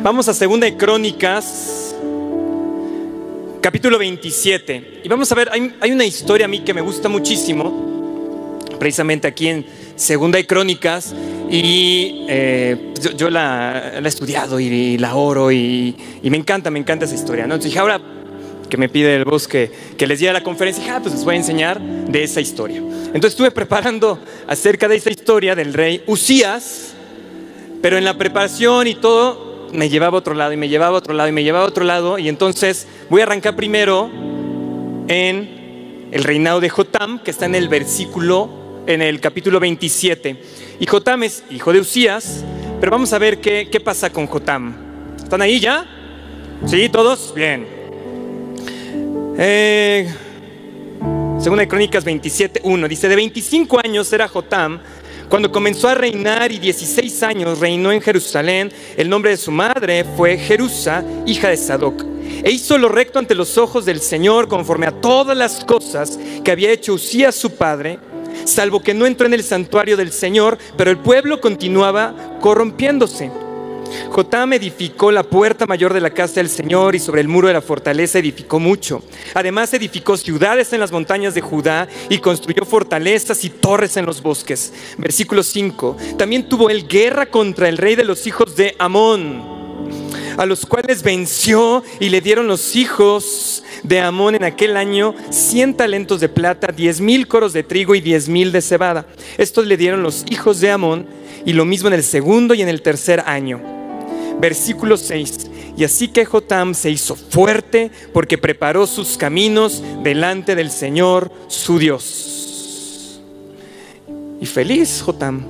Vamos a Segunda de Crónicas, capítulo 27. Y vamos a ver, hay una historia a mí que me gusta muchísimo, precisamente aquí en Segunda de Crónicas. Y yo la he estudiado y la oro y me encanta esa historia, ¿no? Entonces dije, ahora que me pide el boss que les lleve a la conferencia, dije, pues les voy a enseñar de esa historia. Entonces estuve preparando acerca de esa historia del rey Uzías, pero en la preparación y todo me llevaba a otro lado y me llevaba a otro lado y me llevaba a otro lado. Y entonces voy a arrancar primero en el reinado de Jotam, que está en el capítulo 27. Y Jotam es hijo de Uzías, pero vamos a ver qué pasa con Jotam. ¿Están ahí ya? ¿Sí? ¿Todos? Bien. Segunda de Crónicas 27:1 dice: de 25 años era Jotam cuando comenzó a reinar, y 16 años reinó en Jerusalén. El nombre de su madre fue Jerusa, hija de Sadoc. E hizo lo recto ante los ojos del Señor, conforme a todas las cosas que había hecho Uzías su padre, salvo que no entró en el santuario del Señor, pero el pueblo continuaba corrompiéndose. Jotam edificó la puerta mayor de la casa del Señor, y sobre el muro de la fortaleza edificó mucho. Además edificó ciudades en las montañas de Judá y construyó fortalezas y torres en los bosques. Versículo 5. También tuvo él guerra contra el rey de los hijos de Amón, a los cuales venció, y le dieron los hijos de Amón en aquel año 100 talentos de plata, 10,000 coros de trigo y 10,000 de cebada. Estos le dieron los hijos de Amón, y lo mismo en el segundo y en el tercer año. Versículo 6. Y así que Jotam se hizo fuerte, porque preparó sus caminos delante del Señor su Dios. Y feliz Jotam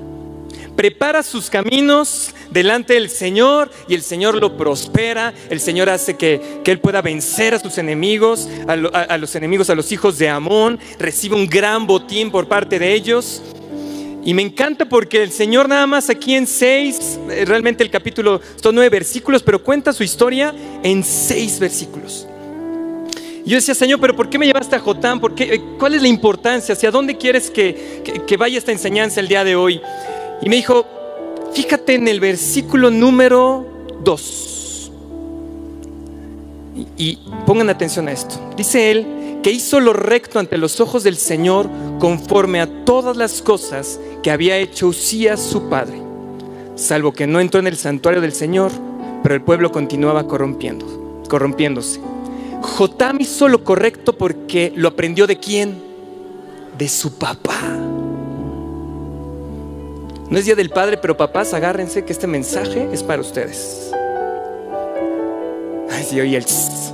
prepara sus caminos delante del Señor, y el Señor lo prospera. El Señor hace que él pueda vencer a sus enemigos, a los hijos de Amón. Recibe un gran botín por parte de ellos. Y me encanta porque el Señor nada más aquí en 6, realmente el capítulo son 9 versículos, pero cuenta su historia en 6 versículos. Y yo decía, Señor, pero ¿por qué me llevaste a Jotam? ¿Cuál es la importancia? ¿Hacia dónde quieres que vaya esta enseñanza el día de hoy? Y me dijo, fíjate en el versículo número 2. Y pongan atención a esto. Dice él que hizo lo recto ante los ojos del Señor, conforme a todas las cosas que había hecho Uzías su padre, salvo que no entró en el santuario del Señor, pero el pueblo continuaba corrompiéndose. Jotam hizo lo correcto porque lo aprendió ¿de quién? De su papá. No es día del padre, pero papás, agárrense que este mensaje es para ustedes. Ay, sí, oye el tss.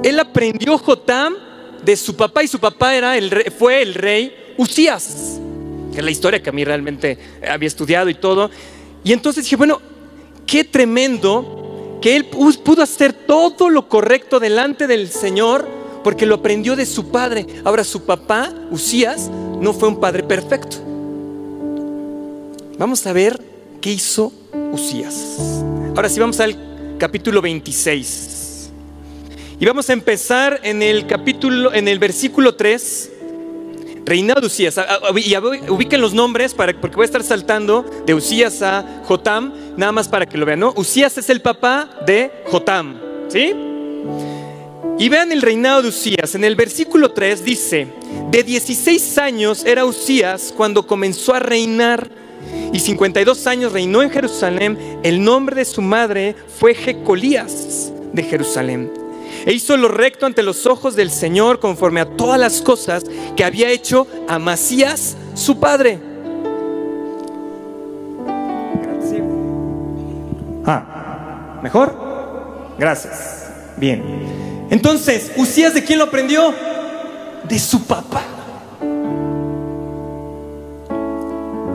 Él aprendió Jotam de su papá, y su papá fue el rey Uzías, que es la historia que a mí realmente había estudiado y todo. Y entonces dije, bueno, qué tremendo que él pudo hacer todo lo correcto delante del Señor, porque lo aprendió de su padre. Ahora, su papá, Uzías, no fue un padre perfecto. Vamos a ver qué hizo Uzías. Ahora sí, vamos al capítulo 26. Y vamos a empezar en el versículo 3, reinado de Uzías. Y ubiquen los nombres porque voy a estar saltando de Uzías a Jotam, nada más para que lo vean, ¿no? Uzías es el papá de Jotam, ¿sí? Y vean el reinado de Uzías. En el versículo 3 dice: de 16 años era Uzías cuando comenzó a reinar, y 52 años reinó en Jerusalén. El nombre de su madre fue Jecolías de Jerusalén. E hizo lo recto ante los ojos del Señor, conforme a todas las cosas que había hecho Amasías su padre. Gracias. ¿Mejor? Gracias. Bien. Entonces, ¿Uzías de quién lo aprendió? De su papá.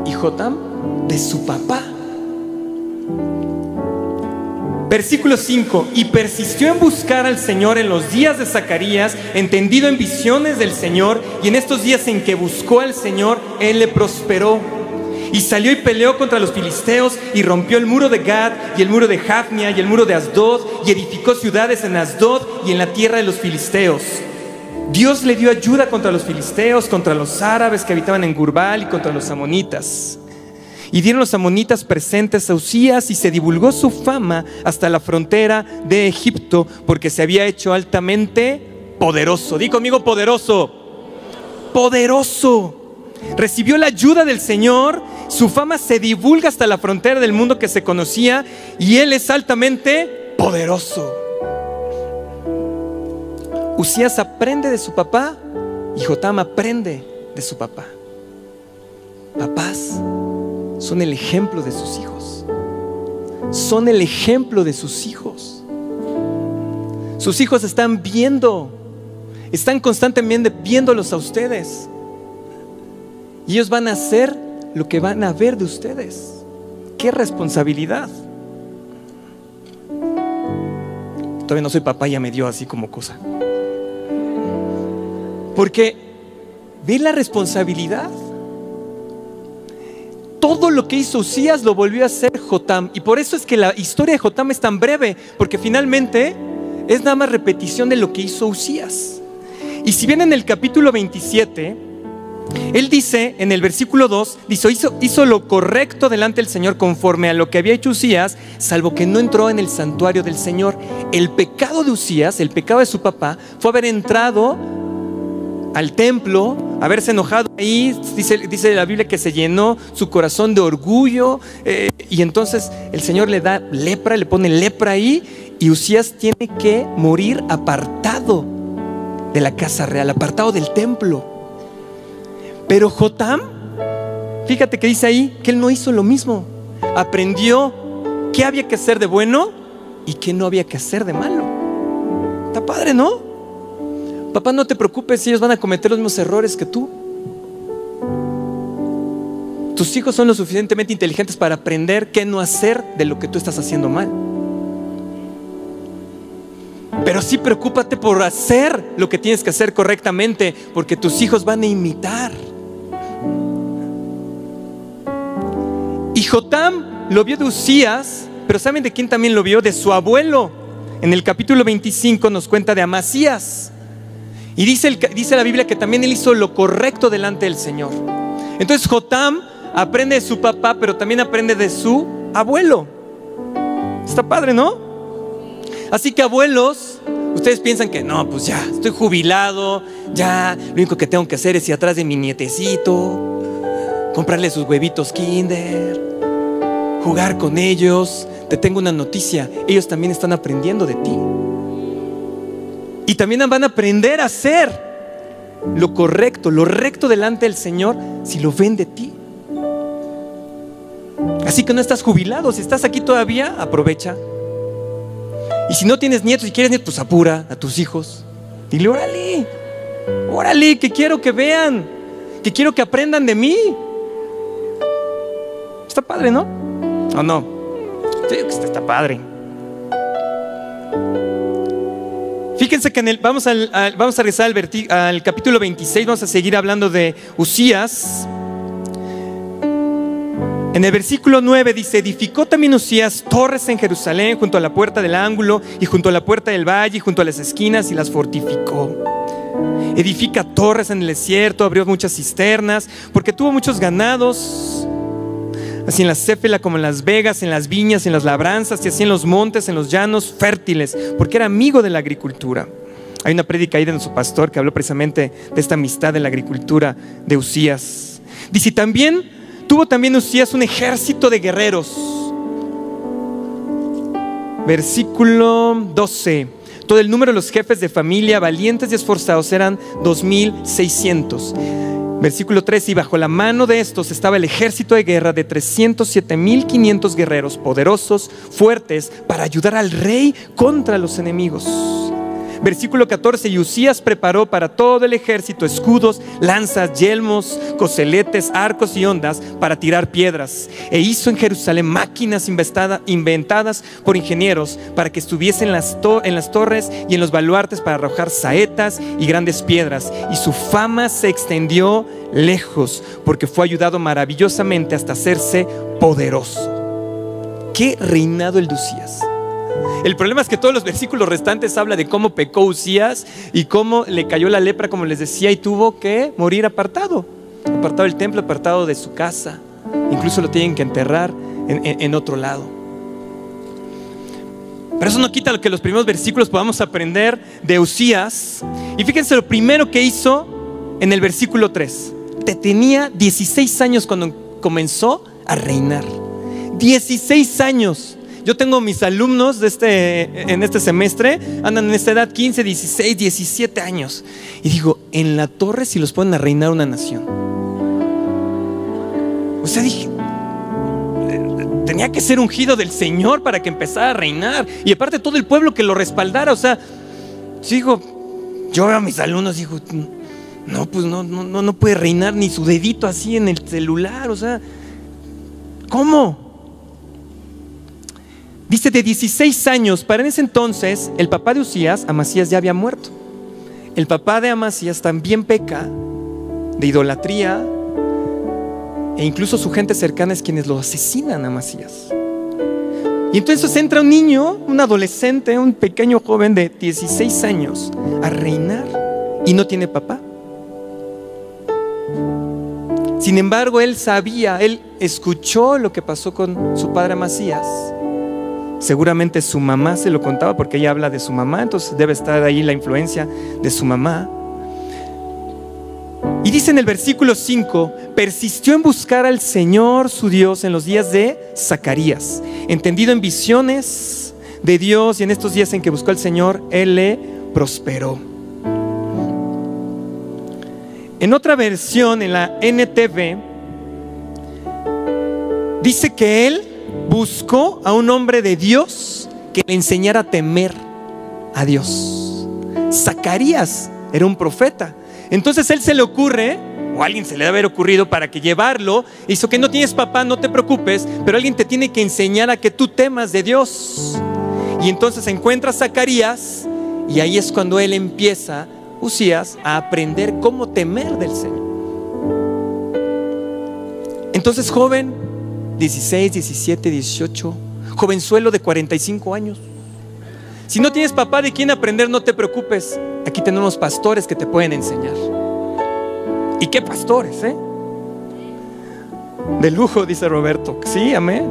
Y Jotam de su papá. Versículo 5. Y persistió en buscar al Señor en los días de Zacarías, entendido en visiones del Señor, y en estos días en que buscó al Señor, Él le prosperó. Y salió y peleó contra los filisteos, y rompió el muro de Gad, y el muro de Jafnia, y el muro de Asdod, y edificó ciudades en Asdod y en la tierra de los filisteos. Dios le dio ayuda contra los filisteos, contra los árabes que habitaban en Gurbal, y contra los amonitas. Y dieron los amonitas presentes a Uzías y se divulgó su fama hasta la frontera de Egipto, porque se había hecho altamente poderoso. Di conmigo, poderoso. Poderoso. Recibió la ayuda del Señor, su fama se divulga hasta la frontera del mundo que se conocía, y él es altamente poderoso. Uzías aprende de su papá y Jotam aprende de su papá. Papás son el ejemplo de sus hijos. Son el ejemplo de sus hijos. Sus hijos están constantemente viéndolos a ustedes. Y ellos van a hacer lo que van a ver de ustedes. ¡Qué responsabilidad! Todavía no soy papá, ya me dio así como cosa. Porque ve la responsabilidad. Todo lo que hizo Uzías lo volvió a hacer Jotam. Y por eso es que la historia de Jotam es tan breve, porque finalmente es nada más repetición de lo que hizo Uzías. Y si bien en el capítulo 27, él dice, en el versículo 2, dice, hizo lo correcto delante del Señor conforme a lo que había hecho Uzías, salvo que no entró en el santuario del Señor. El pecado de Uzías, el pecado de su papá, fue haber entrado al templo, haberse enojado ahí. Dice la Biblia que se llenó su corazón de orgullo, y entonces el Señor le da lepra, le pone lepra ahí, y Uzías tiene que morir apartado de la casa real, apartado del templo. Pero Jotam, fíjate que dice ahí que él no hizo lo mismo. Aprendió qué había que hacer de bueno y qué no había que hacer de malo. Está padre, ¿no? Papá, no te preocupes si ellos van a cometer los mismos errores que tú. Tus hijos son lo suficientemente inteligentes para aprender qué no hacer de lo que tú estás haciendo mal. Pero sí preocúpate por hacer lo que tienes que hacer correctamente, porque tus hijos van a imitar. Y Jotam lo vio de Uzías, pero ¿saben de quién también lo vio? De su abuelo. En el capítulo 25 nos cuenta de Amasías. Y dice la Biblia que también él hizo lo correcto delante del Señor. Entonces Jotam aprende de su papá, pero también aprende de su abuelo. Está padre, ¿no? Así que abuelos, ustedes piensan que no, pues ya, estoy jubilado, ya, lo único que tengo que hacer es ir atrás de mi nietecito, comprarle sus huevitos Kinder, jugar con ellos. Te tengo una noticia, ellos también están aprendiendo de ti. Y también van a aprender a hacer lo correcto, lo recto delante del Señor, si lo ven de ti. Así que no estás jubilado, si estás aquí todavía, aprovecha. Y si no tienes nietos y quieres nietos, pues apura a tus hijos. Dile, órale, órale, que quiero que vean, que quiero que aprendan de mí. Está padre, ¿no? ¿O no? Yo digo que está padre. Fíjense que vamos a regresar al capítulo 26, vamos a seguir hablando de Uzías. En el versículo 9 dice: edificó también Uzías torres en Jerusalén, junto a la puerta del ángulo y junto a la puerta del valle y junto a las esquinas, y las fortificó. Edifica torres en el desierto, abrió muchas cisternas, porque tuvo muchos ganados, así en la céfela como en las vegas, en las viñas, en las labranzas, y así en los montes, en los llanos fértiles, porque era amigo de la agricultura. Hay una prédica ahí de nuestro pastor que habló precisamente de esta amistad de la agricultura de Uzías. Dice, tuvo también Uzías un ejército de guerreros. Versículo 12. Todo el número de los jefes de familia, valientes y esforzados, eran 2,600. Versículo 13, y bajo la mano de estos estaba el ejército de guerra de 307,500 guerreros poderosos, fuertes, para ayudar al rey contra los enemigos. Versículo 14, y Uzías preparó para todo el ejército escudos, lanzas, yelmos, coseletes, arcos y hondas para tirar piedras. E hizo en Jerusalén máquinas inventadas por ingenieros para que estuviesen en las torres y en los baluartes para arrojar saetas y grandes piedras. Y su fama se extendió lejos, porque fue ayudado maravillosamente hasta hacerse poderoso. ¡Qué reinado el de Uzías! El problema es que todos los versículos restantes habla de cómo pecó Uzías y cómo le cayó la lepra, como les decía, y tuvo que morir apartado del templo, apartado de su casa. incluso lo tienen que enterrar en otro lado. Pero eso no quita lo que los primeros versículos podamos aprender de Uzías. Y fíjense lo primero que hizo en el versículo 3. Tenía 16 años cuando comenzó a reinar. 16 años. Yo tengo mis alumnos en este semestre, andan en esta edad, 15, 16, 17 años. Y digo, en la torre si los ponen a reinar una nación. O sea, dije, tenía que ser ungido del Señor para que empezara a reinar. Y aparte todo el pueblo que lo respaldara. O sea, digo, yo veo a mis alumnos y digo, no, pues no puede reinar ni su dedito así en el celular. O sea, ¿cómo? Dice de 16 años. Para ese entonces el papá de Uzías, Amasías, ya había muerto. El papá de Amasías también peca de idolatría, e incluso su gente cercana es quienes lo asesinan a Amasías. Y entonces entra un niño, un adolescente, un pequeño joven de 16 años a reinar y no tiene papá. Sin embargo, él sabía, él escuchó lo que pasó con su padre Amasías. Seguramente su mamá se lo contaba, porque ella habla de su mamá, entonces debe estar ahí la influencia de su mamá. Y dice en el versículo 5, persistió en buscar al Señor su Dios en los días de Zacarías, entendido en visiones de Dios, y en estos días en que buscó al Señor, Él le prosperó. En otra versión, en la NTV, dice que él buscó a un hombre de Dios que le enseñara a temer a Dios. Zacarías era un profeta. Entonces él se le ocurre, o a alguien se le debe haber ocurrido, para que llevarlo, hizo que no tienes papá, no te preocupes, pero alguien te tiene que enseñar a que tú temas de Dios. Y entonces encuentra a Zacarías, y ahí es cuando él empieza, Uzías, a aprender cómo temer del Señor. Entonces, joven, 16, 17, 18, jovenzuelo de 45 años, si no tienes papá de quién aprender, no te preocupes. Aquí tenemos pastores que te pueden enseñar. ¿Y qué pastores, de lujo, dice Roberto. Sí, amén.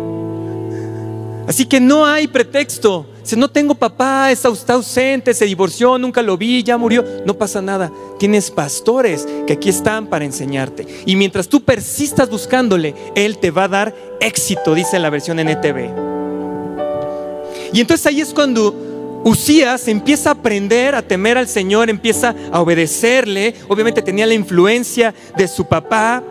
Así que no hay pretexto. Si no tengo papá, está ausente, se divorció, nunca lo vi, ya murió, no pasa nada. Tienes pastores que aquí están para enseñarte. Y mientras tú persistas buscándole, Él te va a dar éxito, dice en la versión NTV. Y entonces ahí es cuando Uzías empieza a aprender a temer al Señor, empieza a obedecerle. Obviamente tenía la influencia de su papá.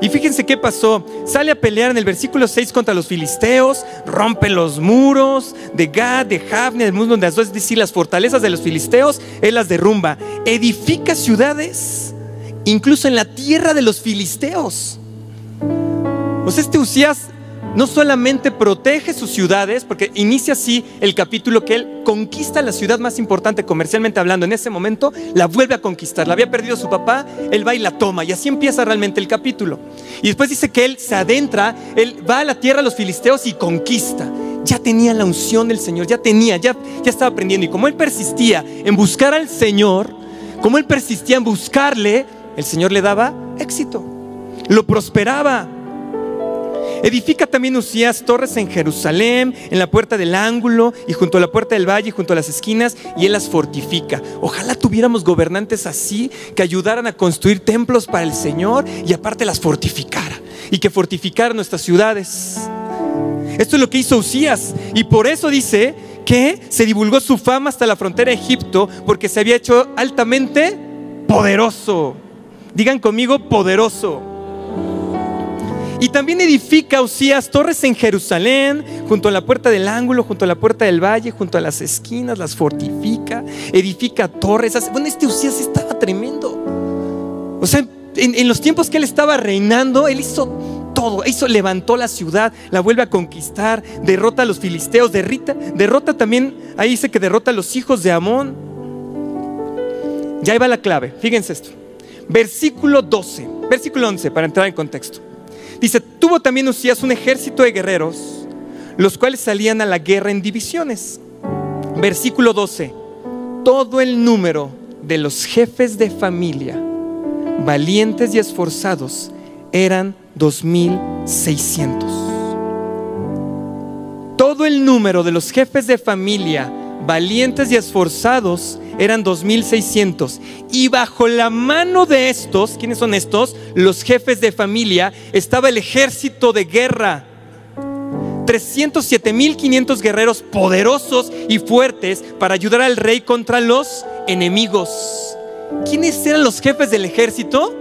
Y fíjense qué pasó. Sale a pelear en el versículo 6 contra los filisteos, rompe los muros de Gad, de Jabne, del mundo de Asdod, es decir, las fortalezas de los filisteos, él las derrumba. Edifica ciudades, incluso en la tierra de los filisteos. O sea, Uzías no solamente protege sus ciudades, porque inicia así el capítulo, que él conquista la ciudad más importante comercialmente hablando en ese momento, la vuelve a conquistar. La había perdido su papá, él va y la toma, y así empieza realmente el capítulo. Y después dice que él se adentra, él va a la tierra de los filisteos y conquista. Ya tenía la unción del Señor, ya estaba aprendiendo. Y como él persistía en buscar al Señor, como él persistía en buscarle, el Señor le daba éxito, lo prosperaba. Edifica también Uzías torres en Jerusalén, en la puerta del ángulo y junto a la puerta del valle y junto a las esquinas, y él las fortifica. Ojalá tuviéramos gobernantes así, que ayudaran a construir templos para el Señor y aparte las fortificara, y que fortificara nuestras ciudades. Esto es lo que hizo Uzías, y por eso dice que se divulgó su fama hasta la frontera de Egipto, porque se había hecho altamente poderoso. Digan conmigo, poderoso. Y también edifica Uzías torres en Jerusalén, junto a la puerta del ángulo, junto a la puerta del valle, junto a las esquinas, las fortifica, edifica torres. Bueno, Uzías estaba tremendo. O sea, en los tiempos que él estaba reinando, él hizo todo. Levantó la ciudad, la vuelve a conquistar, derrota a los filisteos, derrota también, ahí dice que derrota a los hijos de Amón. Ya ahí va la clave, fíjense esto. Versículo 11, para entrar en contexto. Dice, tuvo también Uzías un ejército de guerreros, los cuales salían a la guerra en divisiones. Versículo 12. Todo el número de los jefes de familia, valientes y esforzados, eran 2,600. Todo el número de los jefes de familia valientes y esforzados eran 2,600. Y bajo la mano de estos, ¿quiénes son estos? Los jefes de familia, estaba el ejército de guerra. 307,500 guerreros poderosos y fuertes para ayudar al rey contra los enemigos. ¿Quiénes eran los jefes del ejército?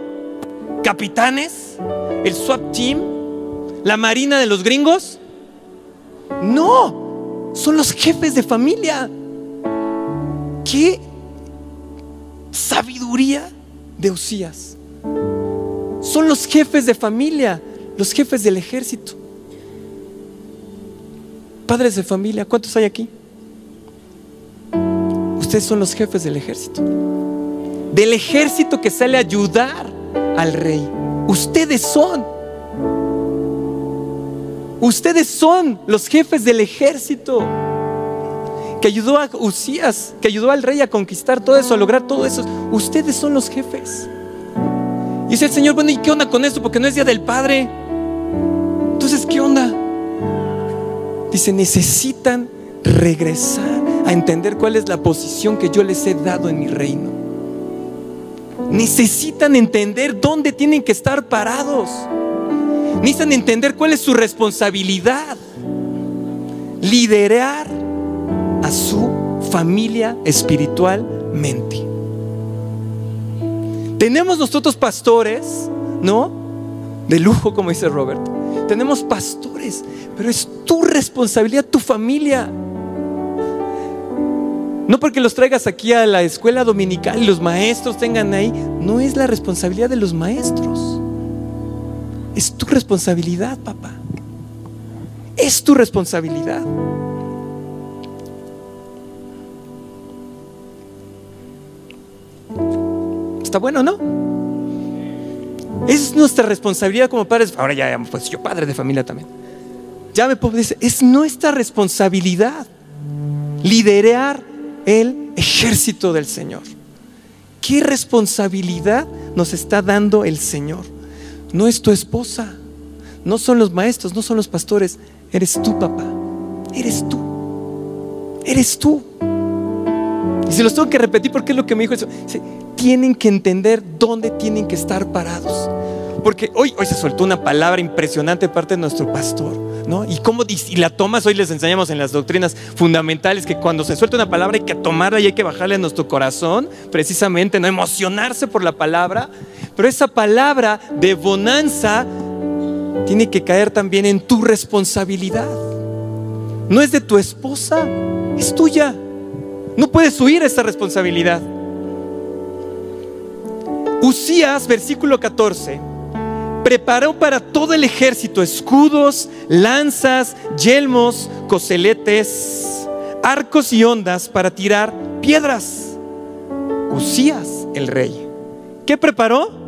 ¿Capitanes? ¿El SWAT team? ¿La marina de los gringos? No, son los jefes de familia. ¡Qué sabiduría de Uzías! Son los jefes de familia, los jefes del ejército. Padres de familia, ¿cuántos hay aquí? Ustedes son los jefes del ejército que sale a ayudar al rey. Ustedes son los jefes del ejército que ayudó a Uzías, que ayudó al rey a conquistar todo eso, a lograr todo eso. Ustedes son los jefes. Y dice el Señor, bueno, ¿y qué onda con esto? Porque no es Día del Padre. Entonces, ¿qué onda? Dice, necesitan regresar a entender cuál es la posición que yo les he dado en mi reino. Necesitan entender dónde tienen que estar parados. Necesitan entender cuál es su responsabilidad. Liderar a su familia espiritualmente. Tenemos nosotros pastores, ¿no? De lujo, como dice Roberto. Tenemos pastores, pero es tu responsabilidad, tu familia. No porque los traigas aquí a la escuela dominical y los maestros tengan ahí. No es la responsabilidad de los maestros. Es tu responsabilidad, papá. Es tu responsabilidad. Está bueno, ¿no? Es nuestra responsabilidad como padres. Ahora ya, pues yo padre de familia también. Ya me puedo decir, es nuestra responsabilidad liderar el ejército del Señor. ¿Qué responsabilidad nos está dando el Señor? No es tu esposa, no son los maestros, no son los pastores. Eres tú, papá. Eres tú. Eres tú. Y se los tengo que repetir porque es lo que me dijo eso. Tienen que entender dónde tienen que estar parados. Porque hoy se soltó una palabra impresionante de parte de nuestro pastor, ¿no? Y la tomas, hoy les enseñamos en las doctrinas fundamentales que cuando se suelta una palabra hay que tomarla y hay que bajarle a nuestro corazón, precisamente, no emocionarse por la palabra. Pero esa palabra de bonanza tiene que caer también en tu responsabilidad. No es de tu esposa, es tuya. No puedes huir a esta responsabilidad. Uzías, versículo 14, preparó para todo el ejército escudos, lanzas, yelmos, coseletes, arcos y hondas para tirar piedras. Uzías, el rey, ¿qué preparó?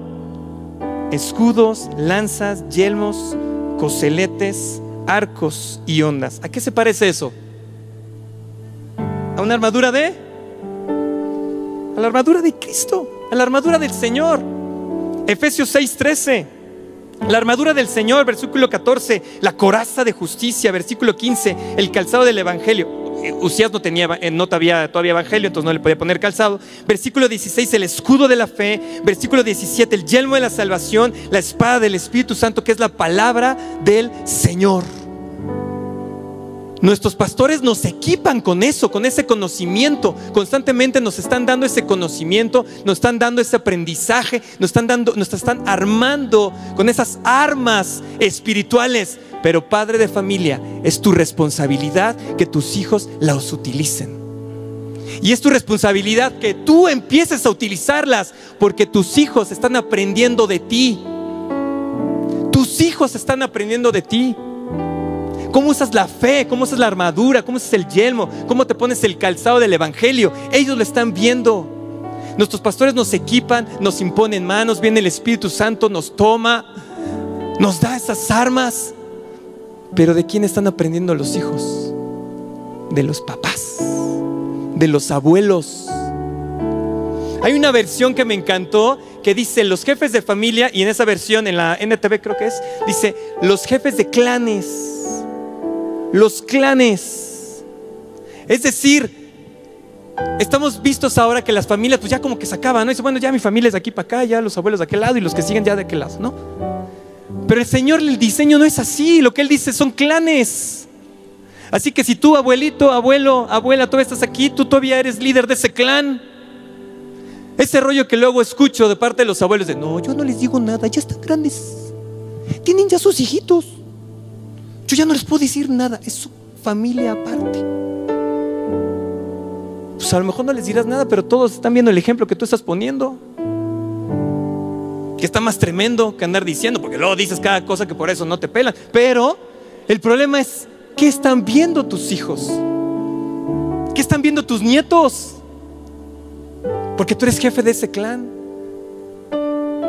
Escudos, lanzas, yelmos, coseletes, arcos y hondas. ¿A qué se parece eso? ¿A una armadura a la armadura de Cristo, a la armadura del Señor? Efesios 6:13, la armadura del Señor, versículo 14, la coraza de justicia, versículo 15, el calzado del evangelio. Uzías no había todavía evangelio, entonces no le podía poner calzado. Versículo 16, el escudo de la fe. Versículo 17, el yelmo de la salvación, la espada del Espíritu Santo, que es la palabra del Señor. Nuestros pastores nos equipan con eso, con ese conocimiento. Constantemente nos están dando ese conocimiento, nos están dando ese aprendizaje, nos están armando con esas armas espirituales. Pero padre de familia, es tu responsabilidad que tus hijos las utilicen. Y es tu responsabilidad que tú empieces a utilizarlas, porque tus hijos están aprendiendo de ti. Tus hijos están aprendiendo de ti. ¿Cómo usas la fe? ¿Cómo usas la armadura? ¿Cómo usas el yelmo? ¿Cómo te pones el calzado del evangelio? Ellos lo están viendo. Nuestros pastores nos equipan, nos imponen manos, viene el Espíritu Santo, nos toma, nos da esas armas. Pero ¿de quién están aprendiendo los hijos? De los papás, de los abuelos. Hay una versión que me encantó, que dice los jefes de familia, y en esa versión, en la NTV creo que es, dice los jefes de clanes. Los clanes. Es decir, estamos vistos ahora que las familias pues ya como que se acaban, ¿no? Dice, bueno, ya mi familia es de aquí para acá, ya los abuelos de aquel lado y los que siguen ya de aquel lado, ¿no? Pero el Señor, el diseño no es así. Lo que Él dice son clanes. Así que si tú, abuelito, abuelo, abuela, todavía estás aquí, tú todavía eres líder de ese clan. Ese rollo que luego escucho de parte de los abuelos de, no, yo no les digo nada, ya están grandes, tienen ya sus hijitos, yo ya no les puedo decir nada, es su familia aparte. Pues a lo mejor no les dirás nada, pero todos están viendo el ejemplo que tú estás poniendo, que está más tremendo que andar diciendo, porque luego dices cada cosa que por eso no te pelan. Pero el problema es, ¿qué están viendo tus hijos? ¿Qué están viendo tus nietos? Porque tú eres jefe de ese clan.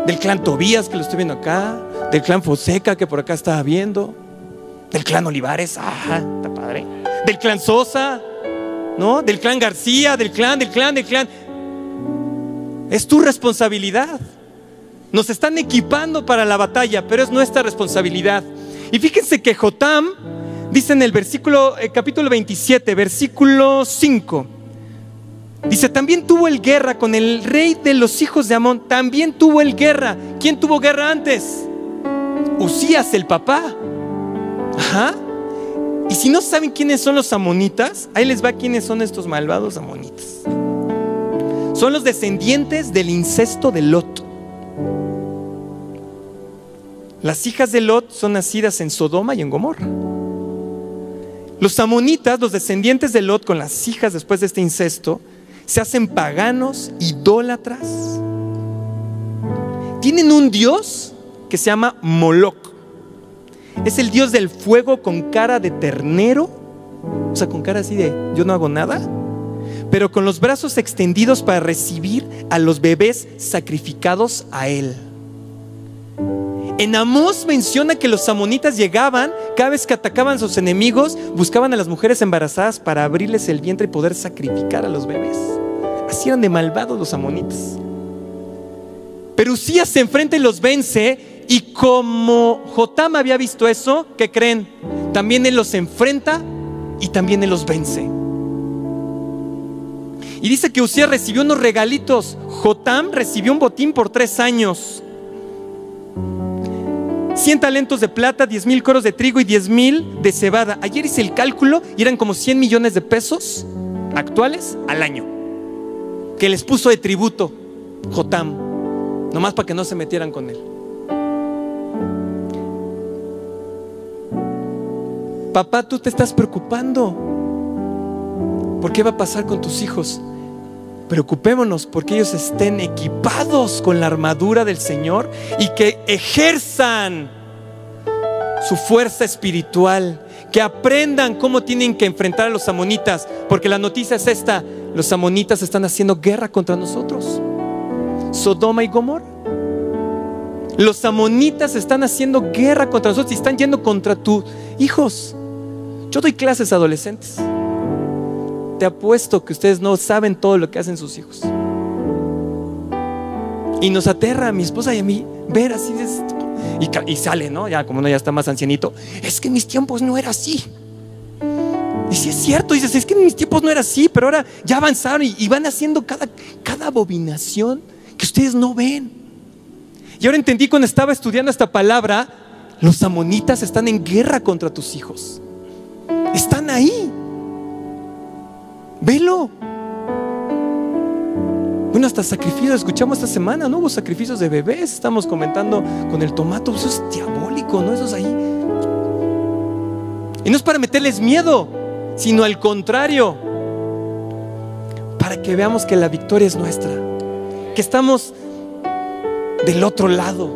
Del clan Tobías, que lo estoy viendo acá. Del clan Fonseca, que por acá estaba viendo. Del clan Olivares, ajá, está padre. Del clan Sosa, ¿no? Del clan García, del clan. Es tu responsabilidad. Nos están equipando para la batalla, pero es nuestra responsabilidad. Y fíjense que Jotam dice en el capítulo 27, versículo 5, dice, también tuvo él guerra con el rey de los hijos de Amón. También tuvo él guerra. ¿Quién tuvo guerra antes? Usías, el papá. Ajá. Y si no saben quiénes son los amonitas, ahí les va quiénes son estos malvados amonitas. Son los descendientes del incesto de Lot. Las hijas de Lot son nacidas en Sodoma y en Gomorra. Los amonitas, los descendientes de Lot con las hijas después de este incesto, se hacen paganos, idólatras. Tienen un dios que se llama Moloc. Es el dios del fuego con cara de ternero, o sea, con cara así de yo no hago nada, pero con los brazos extendidos para recibir a los bebés sacrificados a él. En Amós menciona que los amonitas llegaban, cada vez que atacaban a sus enemigos, buscaban a las mujeres embarazadas para abrirles el vientre y poder sacrificar a los bebés. Así eran de malvados los amonitas. Pero Usías se enfrenta y los vence, y como Jotam había visto eso, ¿qué creen? También él los enfrenta y también él los vence. Y dice que Usías recibió unos regalitos. Jotam recibió un botín por 3 años. 100 talentos de plata, 10,000 coros de trigo y 10,000 de cebada. Ayer hice el cálculo y eran como 100 millones de pesos actuales al año que les puso de tributo Jotam, nomás para que no se metieran con él. Papá, tú te estás preocupando por qué va a pasar con tus hijos. Preocupémonos porque ellos estén equipados con la armadura del Señor y que ejerzan su fuerza espiritual, que aprendan cómo tienen que enfrentar a los amonitas, porque la noticia es esta: los amonitas están haciendo guerra contra nosotros. Sodoma y Gomorra. Los amonitas están haciendo guerra contra nosotros y están yendo contra tus hijos. Yo doy clases a adolescentes. Te apuesto que ustedes no saben todo lo que hacen sus hijos. Y nos aterra a mi esposa y a mí ver así y sale, ¿no? Ya como uno ya está más ancianito. Es que en mis tiempos no era así. Y sí es cierto, dices, es que en mis tiempos no era así, pero ahora ya avanzaron y van haciendo cada abominación que ustedes no ven. Y ahora entendí cuando estaba estudiando esta palabra, los amonitas están en guerra contra tus hijos. Están ahí. Velo. Bueno, hasta sacrificios escuchamos esta semana, ¿no? Hubo sacrificios de bebés. Estamos comentando con el tomato. Eso es diabólico, ¿no? Eso es ahí. Y no es para meterles miedo, sino al contrario, para que veamos que la victoria es nuestra, que estamos del otro lado.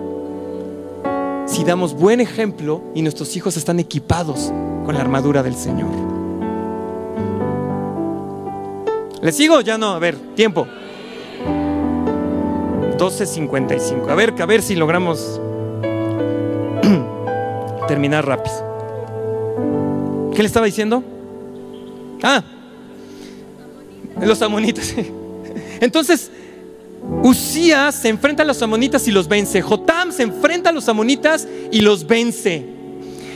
Si damos buen ejemplo y nuestros hijos están equipados con la armadura del Señor. ¿Les sigo? Ya no, a ver, tiempo 12:55. A ver si logramos terminar rápido. ¿Qué le estaba diciendo? Los amonitas. Entonces, Usías se enfrenta a los amonitas y los vence. Jotam se enfrenta a los amonitas y los vence.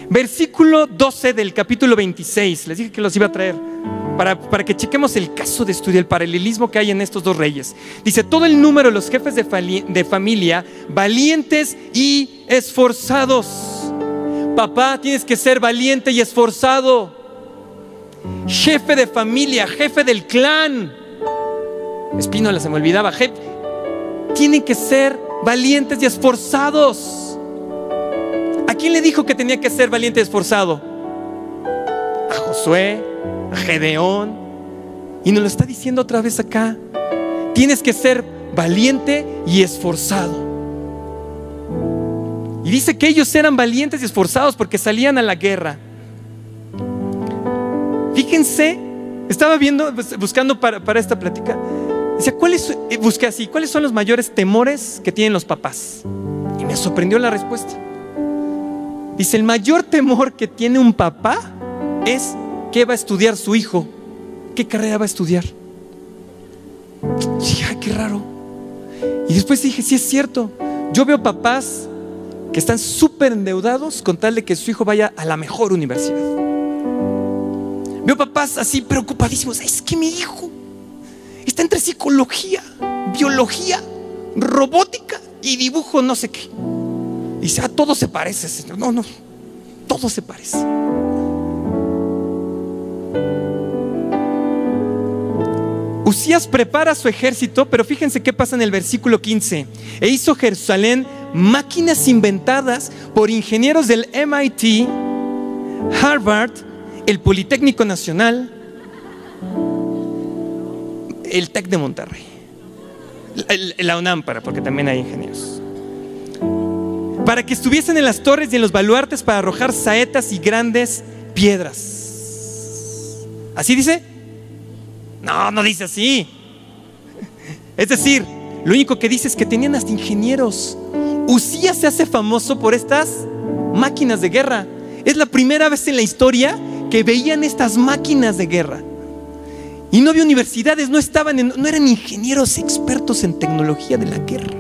Versículo 12 del capítulo 26. Les dije que los iba a traer para que chequemos el caso de estudio, el paralelismo que hay en estos dos reyes. Dice: todo el número de los jefes de familia, valientes y esforzados. Papá, tienes que ser valiente y esforzado. Jefe de familia, jefe del clan. Espínola, se me olvidaba. Tienen que ser valientes y esforzados. ¿A quién le dijo que tenía que ser valiente y esforzado? A Josué, a Gedeón. Y nos lo está diciendo otra vez acá. Tienes que ser valiente y esforzado. Y dice que ellos eran valientes y esforzados porque salían a la guerra. Fíjense, estaba viendo, buscando para esta plática. Decía, busqué así, ¿cuáles son los mayores temores que tienen los papás? Y me sorprendió la respuesta. Dice, el mayor temor que tiene un papá es ¿qué va a estudiar su hijo? ¿Qué carrera va a estudiar? Y dije, ay, qué raro. Y después dije, sí es cierto. Yo veo papás que están súper endeudados con tal de que su hijo vaya a la mejor universidad. Veo papás así preocupadísimos. Es que mi hijo está entre psicología, biología, robótica y dibujo no sé qué. Y dice, todo se parece, señor. No, todo se parece. Usías prepara su ejército, pero fíjense qué pasa en el versículo 15. E hizo Jerusalén máquinas inventadas por ingenieros del MIT, Harvard, el Politécnico Nacional, el TEC de Monterrey, la UNAM, porque también hay ingenieros, para que estuviesen en las torres y en los baluartes para arrojar saetas y grandes piedras. ¿Así dice? No dice así. Es decir, lo único que dice es que tenían hasta ingenieros. Usías se hace famoso por estas máquinas de guerra. Es la primera vez en la historia que veían estas máquinas de guerra. Y no había universidades, no eran ingenieros expertos en tecnología de la guerra.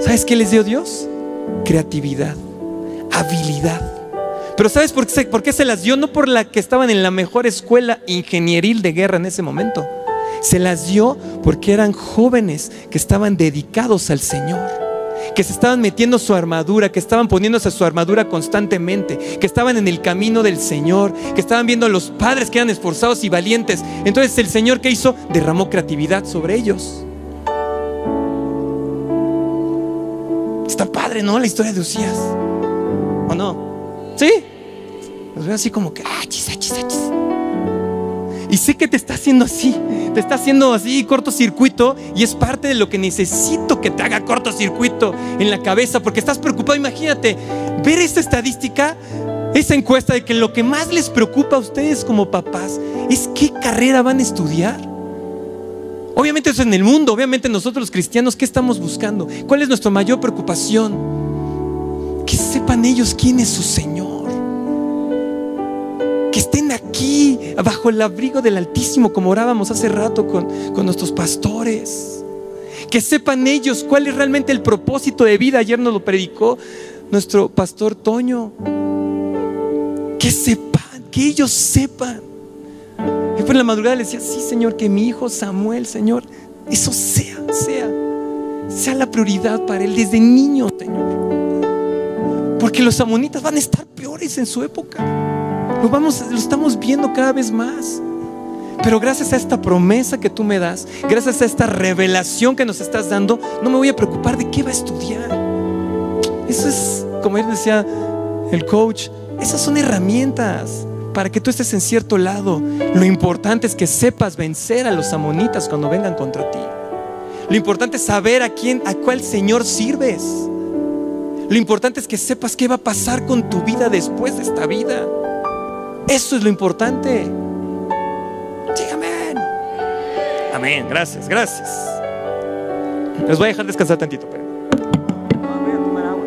¿Sabes qué les dio Dios? Creatividad, habilidad. Pero ¿sabes por qué se las dio? No por la que estaban en la mejor escuela ingenieril de guerra en ese momento. Se las dio porque eran jóvenes que estaban dedicados al Señor, que se estaban metiendo su armadura, que estaban poniéndose su armadura constantemente, que estaban en el camino del Señor, que estaban viendo a los padres que eran esforzados y valientes. Entonces el Señor, ¿qué hizo? Derramó creatividad sobre ellos. Está padre, ¿no? La historia de Usías, ¿o no? ¿Sí? Los veo así como que achis. Y sé que te está haciendo así cortocircuito, y es parte de lo que necesito que te haga cortocircuito en la cabeza, porque estás preocupado. Imagínate ver esta estadística, esa encuesta de que lo que más les preocupa a ustedes como papás es qué carrera van a estudiar. Obviamente eso en el mundo, obviamente nosotros los cristianos, ¿qué estamos buscando? ¿Cuál es nuestra mayor preocupación? Que sepan ellos quién es su Señor, que estén aquí bajo el abrigo del Altísimo, como orábamos hace rato con nuestros pastores, que sepan ellos cuál es realmente el propósito de vida. Ayer nos lo predicó nuestro pastor Toño. Que sepan, que ellos sepan. Y por la madrugada le decía, sí, Señor, que mi hijo Samuel, Señor, eso sea la prioridad para él desde niño, Señor. Porque los amonitas van a estar peores en su época. Lo estamos viendo cada vez más. Pero gracias a esta promesa que tú me das, gracias a esta revelación que nos estás dando, no me voy a preocupar de qué va a estudiar. Eso es, como él decía el coach, esas son herramientas para que tú estés en cierto lado. Lo importante es que sepas vencer a los amonitas cuando vengan contra ti. Lo importante es saber a cuál Señor sirves. Lo importante es que sepas qué va a pasar con tu vida después de esta vida. Eso es lo importante. Sí, amén. Amén, gracias. Les voy a dejar descansar tantito, pero voy a tomar agua.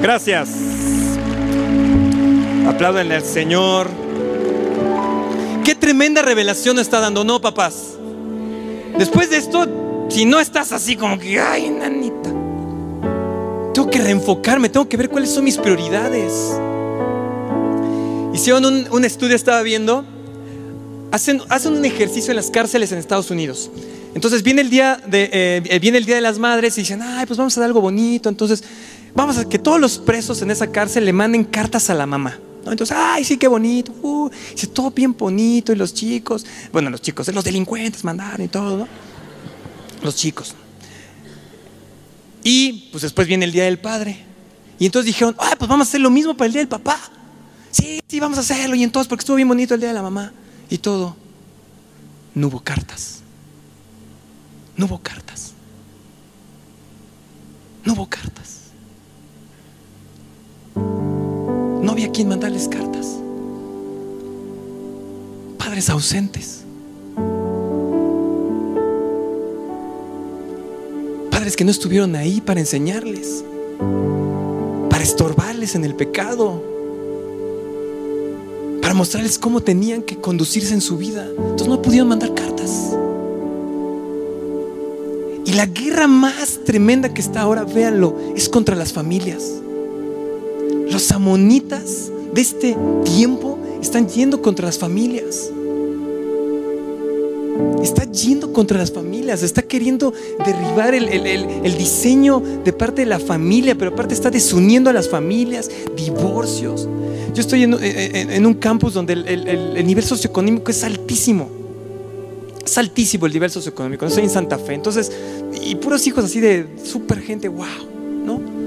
Gracias. Apláudanle al Señor. Qué tremenda revelación está dando, ¿no, papás? Después de esto, si no estás así como que, ay, nanita, tengo que reenfocarme, tengo que ver cuáles son mis prioridades. Hicieron un estudio, estaba viendo, hacen un ejercicio en las cárceles en Estados Unidos. Entonces viene el día de las madres y dicen, ay, pues vamos a dar algo bonito. Entonces vamos a que todos los presos en esa cárcel le manden cartas a la mamá, ¿no? Entonces, ay, sí, qué bonito, dice, todo bien bonito. Y los chicos, los delincuentes mandaron y todo, ¿no? Los chicos. Y pues después viene el día del padre. Y entonces dijeron, ay, pues vamos a hacer lo mismo para el día del papá. Sí, vamos a hacerlo. Y entonces, porque estuvo bien bonito el día de la mamá y todo. No hubo cartas. No hubo cartas. No hubo cartas. No había quien mandarles cartas. Padres ausentes. Padres que no estuvieron ahí para enseñarles, para estorbarles en el pecado, para mostrarles cómo tenían que conducirse en su vida. Entonces no pudieron mandar cartas. Y la guerra más tremenda que está ahora, véanlo, es contra las familias. Los amonitas de este tiempo están yendo contra las familias. Está yendo contra las familias. Está queriendo derribar el diseño de parte de la familia, pero aparte está desuniendo a las familias, divorcios. Yo estoy en un campus donde el nivel socioeconómico es altísimo. Es altísimo el nivel socioeconómico. Yo estoy en Santa Fe, entonces, y puros hijos así de súper gente, wow, ¿no?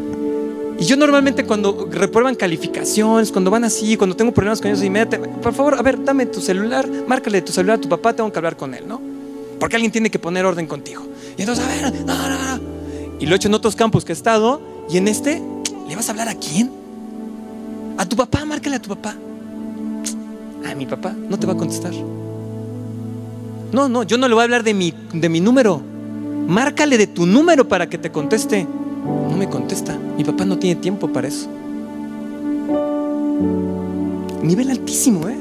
Y yo normalmente cuando reprueban calificaciones, cuando van así, cuando tengo problemas con ellos, inmediatamente, por favor, a ver, dame tu celular, márcale tu celular a tu papá, tengo que hablar con él, ¿no? Porque alguien tiene que poner orden contigo. Y entonces, a ver, no. Y lo he hecho en otros campus que he estado, y en este, ¿le vas a hablar a quién? A tu papá, márcale a tu papá. A mi papá no te va a contestar. No, yo no le voy a hablar de mi número. Márcale de tu número para que te conteste. No me contesta. Mi papá no tiene tiempo para eso. Nivel altísimo, ¿eh?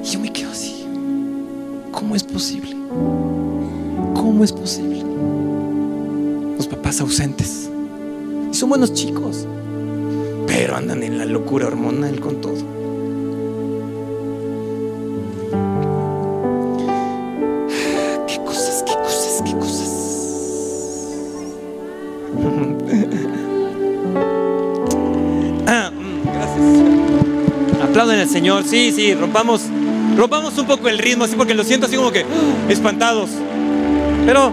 Y yo me quedo así. ¿Cómo es posible? ¿Cómo es posible? Los papás ausentes. Y son buenos chicos, pero andan en la locura hormonal con todo. ¿Qué cosas? Gracias. Aplauden al Señor. Sí, rompamos un poco el ritmo, así, porque lo siento así como que espantados. Pero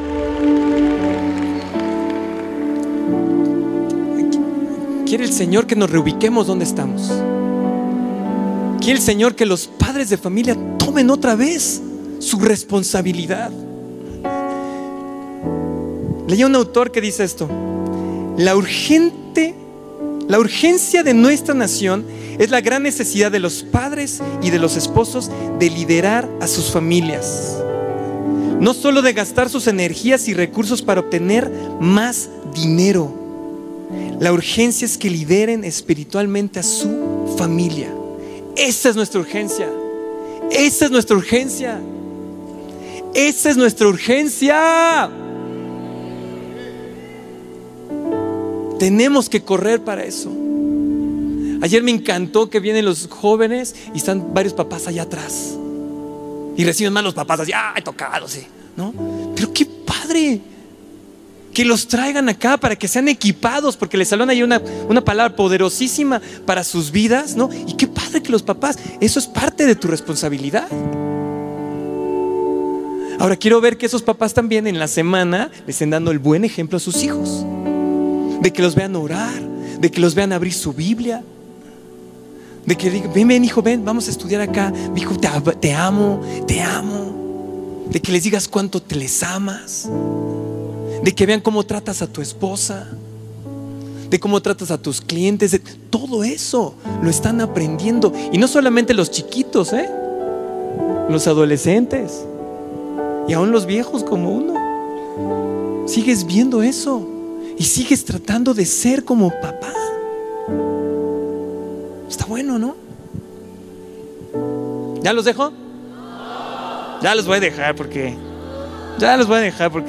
quiere el Señor que nos reubiquemos donde estamos. Quiere el Señor que los padres de familia tomen otra vez su responsabilidad. Leí a un autor que dice esto: la urgencia de nuestra nación es la gran necesidad de los padres y de los esposos de liderar a sus familias. No solo de gastar sus energías y recursos para obtener más dinero. La urgencia es que lideren espiritualmente a su familia. Esa es nuestra urgencia. Esa es nuestra urgencia. Esa es nuestra urgencia. Tenemos que correr para eso. Ayer me encantó que vienen los jóvenes y están varios papás allá atrás. Y reciben más los papás así, ¡ay, tocados! ¿Sí? ¿No? Pero qué padre que los traigan acá para que sean equipados, porque les hablan ahí una palabra poderosísima para sus vidas, ¿no? Y qué padre que los papás, eso es parte de tu responsabilidad. Ahora quiero ver que esos papás también en la semana les estén dando el buen ejemplo a sus hijos, de que los vean orar, de que los vean abrir su Biblia, de que digan, ven hijo, ven, vamos a estudiar acá, hijo, te amo, de que les digas cuánto te les amas, de que vean cómo tratas a tu esposa, de cómo tratas a tus clientes, de todo eso lo están aprendiendo. Y no solamente los chiquitos, los adolescentes y aún los viejos como uno. Sigues viendo eso y sigues tratando de ser como papá. bueno, ¿no? ¿Ya los dejo? Ya los voy a dejar porque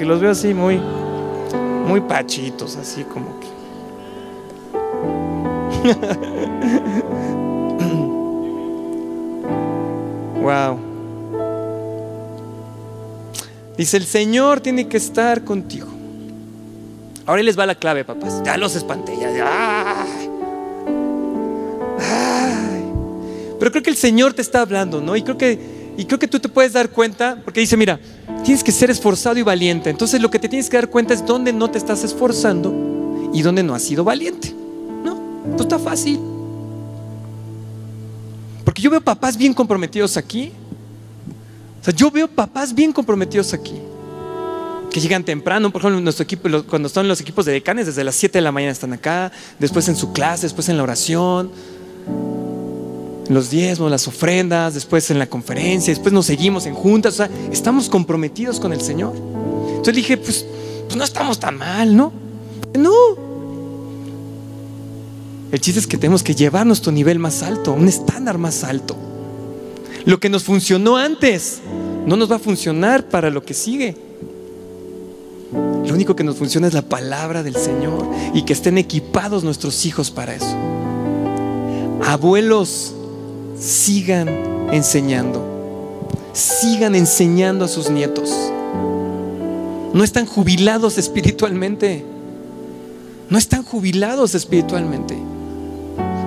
los veo así muy pachitos, así como que. Wow. Dice: el Señor tiene que estar contigo. Ahora ahí les va la clave, papás. Ya los espanté. Ay. Pero creo que el Señor te está hablando, ¿no? Y creo que tú te puedes dar cuenta, porque dice: mira, tienes que ser esforzado y valiente. Entonces lo que te tienes que dar cuenta es dónde no te estás esforzando y dónde no has sido valiente, ¿no? Pues está fácil. Porque yo veo papás bien comprometidos aquí. O sea, yo veo papás bien comprometidos aquí, que llegan temprano. Por ejemplo, nuestro equipo, cuando están los equipos de decanes, desde las 7 de la mañana están acá, después en su clase, después en la oración, los diezmos, las ofrendas, después en la conferencia, después nos seguimos en juntas. O sea, estamos comprometidos con el Señor. Entonces dije, pues no estamos tan mal, ¿no? No. El chiste es que tenemos que llevar nuestro nivel más alto, un estándar más alto. Lo que nos funcionó antes no nos va a funcionar para lo que sigue. Lo único que nos funciona es la palabra del Señor, y que estén equipados nuestros hijos para eso. Abuelos, sigan enseñando a sus nietos. No están jubilados espiritualmente.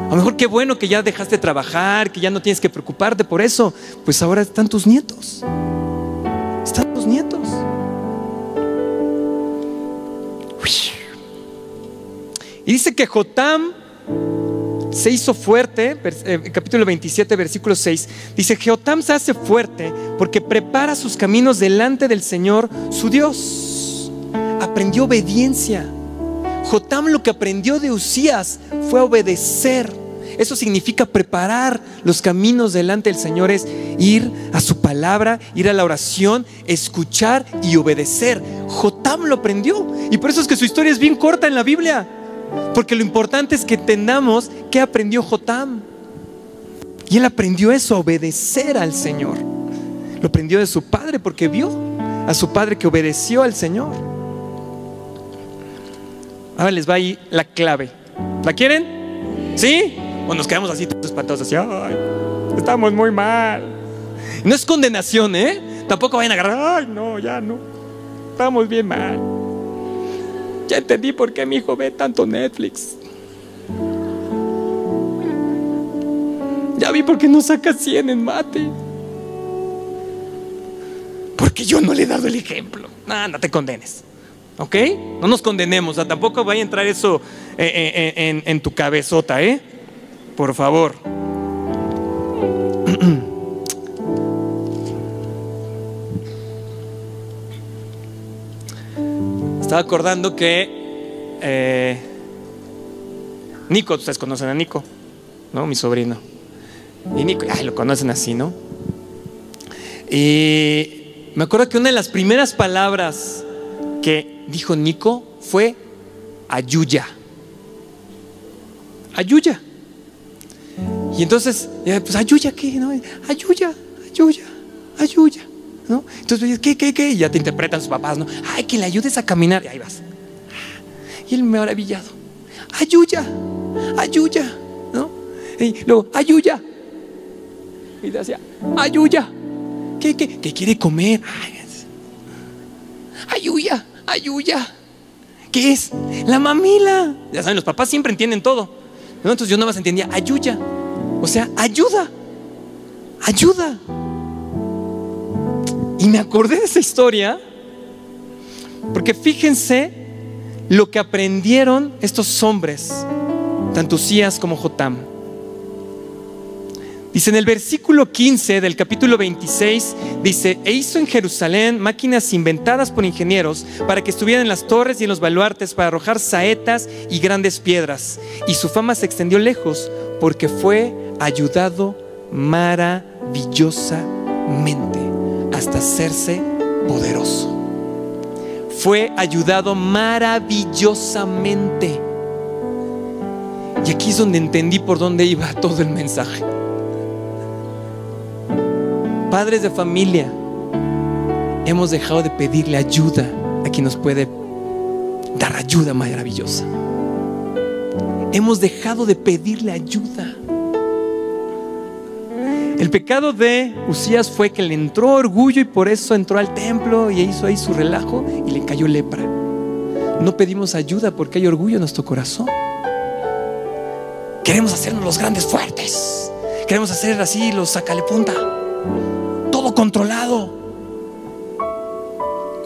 A lo mejor qué bueno que ya dejaste de trabajar, que ya no tienes que preocuparte por eso. Pues ahora están tus nietos. Y dice que Jotam se hizo fuerte, capítulo 27, versículo 6. Dice: Jotam se hace fuerte porque prepara sus caminos delante del Señor su Dios. Aprendió obediencia. Jotam lo que aprendió de Uzías fue obedecer. Eso significa preparar los caminos delante del Señor, es ir a su palabra, ir a la oración, escuchar y obedecer. Jotam lo aprendió, y por eso es que su historia es bien corta en la Biblia, porque lo importante es que entendamos qué aprendió Jotam. Y él aprendió eso, obedecer al Señor. Lo aprendió de su padre, porque vio a su padre que obedeció al Señor. Ahora les va ahí la clave. ¿La quieren? ¿Sí? O nos quedamos así todos espantados, así: ay, estamos muy mal. No es condenación, tampoco vayan a agarrar: ay, no, ya no, estamos bien mal. Ya entendí por qué mi hijo ve tanto Netflix. Ya vi por qué no saca 100 en mate. Porque yo no le he dado el ejemplo. No te condenes, ¿ok? No nos condenemos. O sea, tampoco vaya a entrar eso en tu cabezota, por favor. Estaba acordando que Nico, ustedes conocen a Nico, ¿no? Mi sobrino. Y Nico, lo conocen así, ¿no? Y me acuerdo que una de las primeras palabras que dijo Nico fue ayuya. Ayuya. Y entonces, pues ayuya, ¿qué? ¿No? Ayuya. ¿No? Entonces, ¿qué? Y ya te interpretan sus papás, ¿no? Ay, que le ayudes a caminar. Y ahí vas. Y él maravillado: ayuya, ¿no? Y luego: ayuya. Y decía: ayuya. ¿Qué quiere comer? Ayuya. ¿Qué es? La mamila. Ya saben, los papás siempre entienden todo, ¿no? Entonces yo nada más entendía ayuya. O sea, ayuda. Y me acordé de esa historia porque fíjense lo que aprendieron estos hombres, tanto Uzías como Jotam. Dice en el versículo 15 del capítulo 26, dice: e hizo en Jerusalén máquinas inventadas por ingenieros para que estuvieran en las torres y en los baluartes para arrojar saetas y grandes piedras. Y su fama se extendió lejos porque fue ayudado maravillosamente hasta hacerse poderoso. Fue ayudado maravillosamente. Y aquí es donde entendí por dónde iba todo el mensaje. Padres de familia, hemos dejado de pedirle ayuda a quien nos puede dar ayuda maravillosa. Hemos dejado de pedirle ayuda. El pecado de Uzías fue que le entró orgullo y por eso entró al templo y hizo ahí su relajo y le cayó lepra. No pedimos ayuda porque hay orgullo en nuestro corazón. Queremos hacernos los grandes fuertes. Queremos hacer así los sacalepunta. Todo controlado.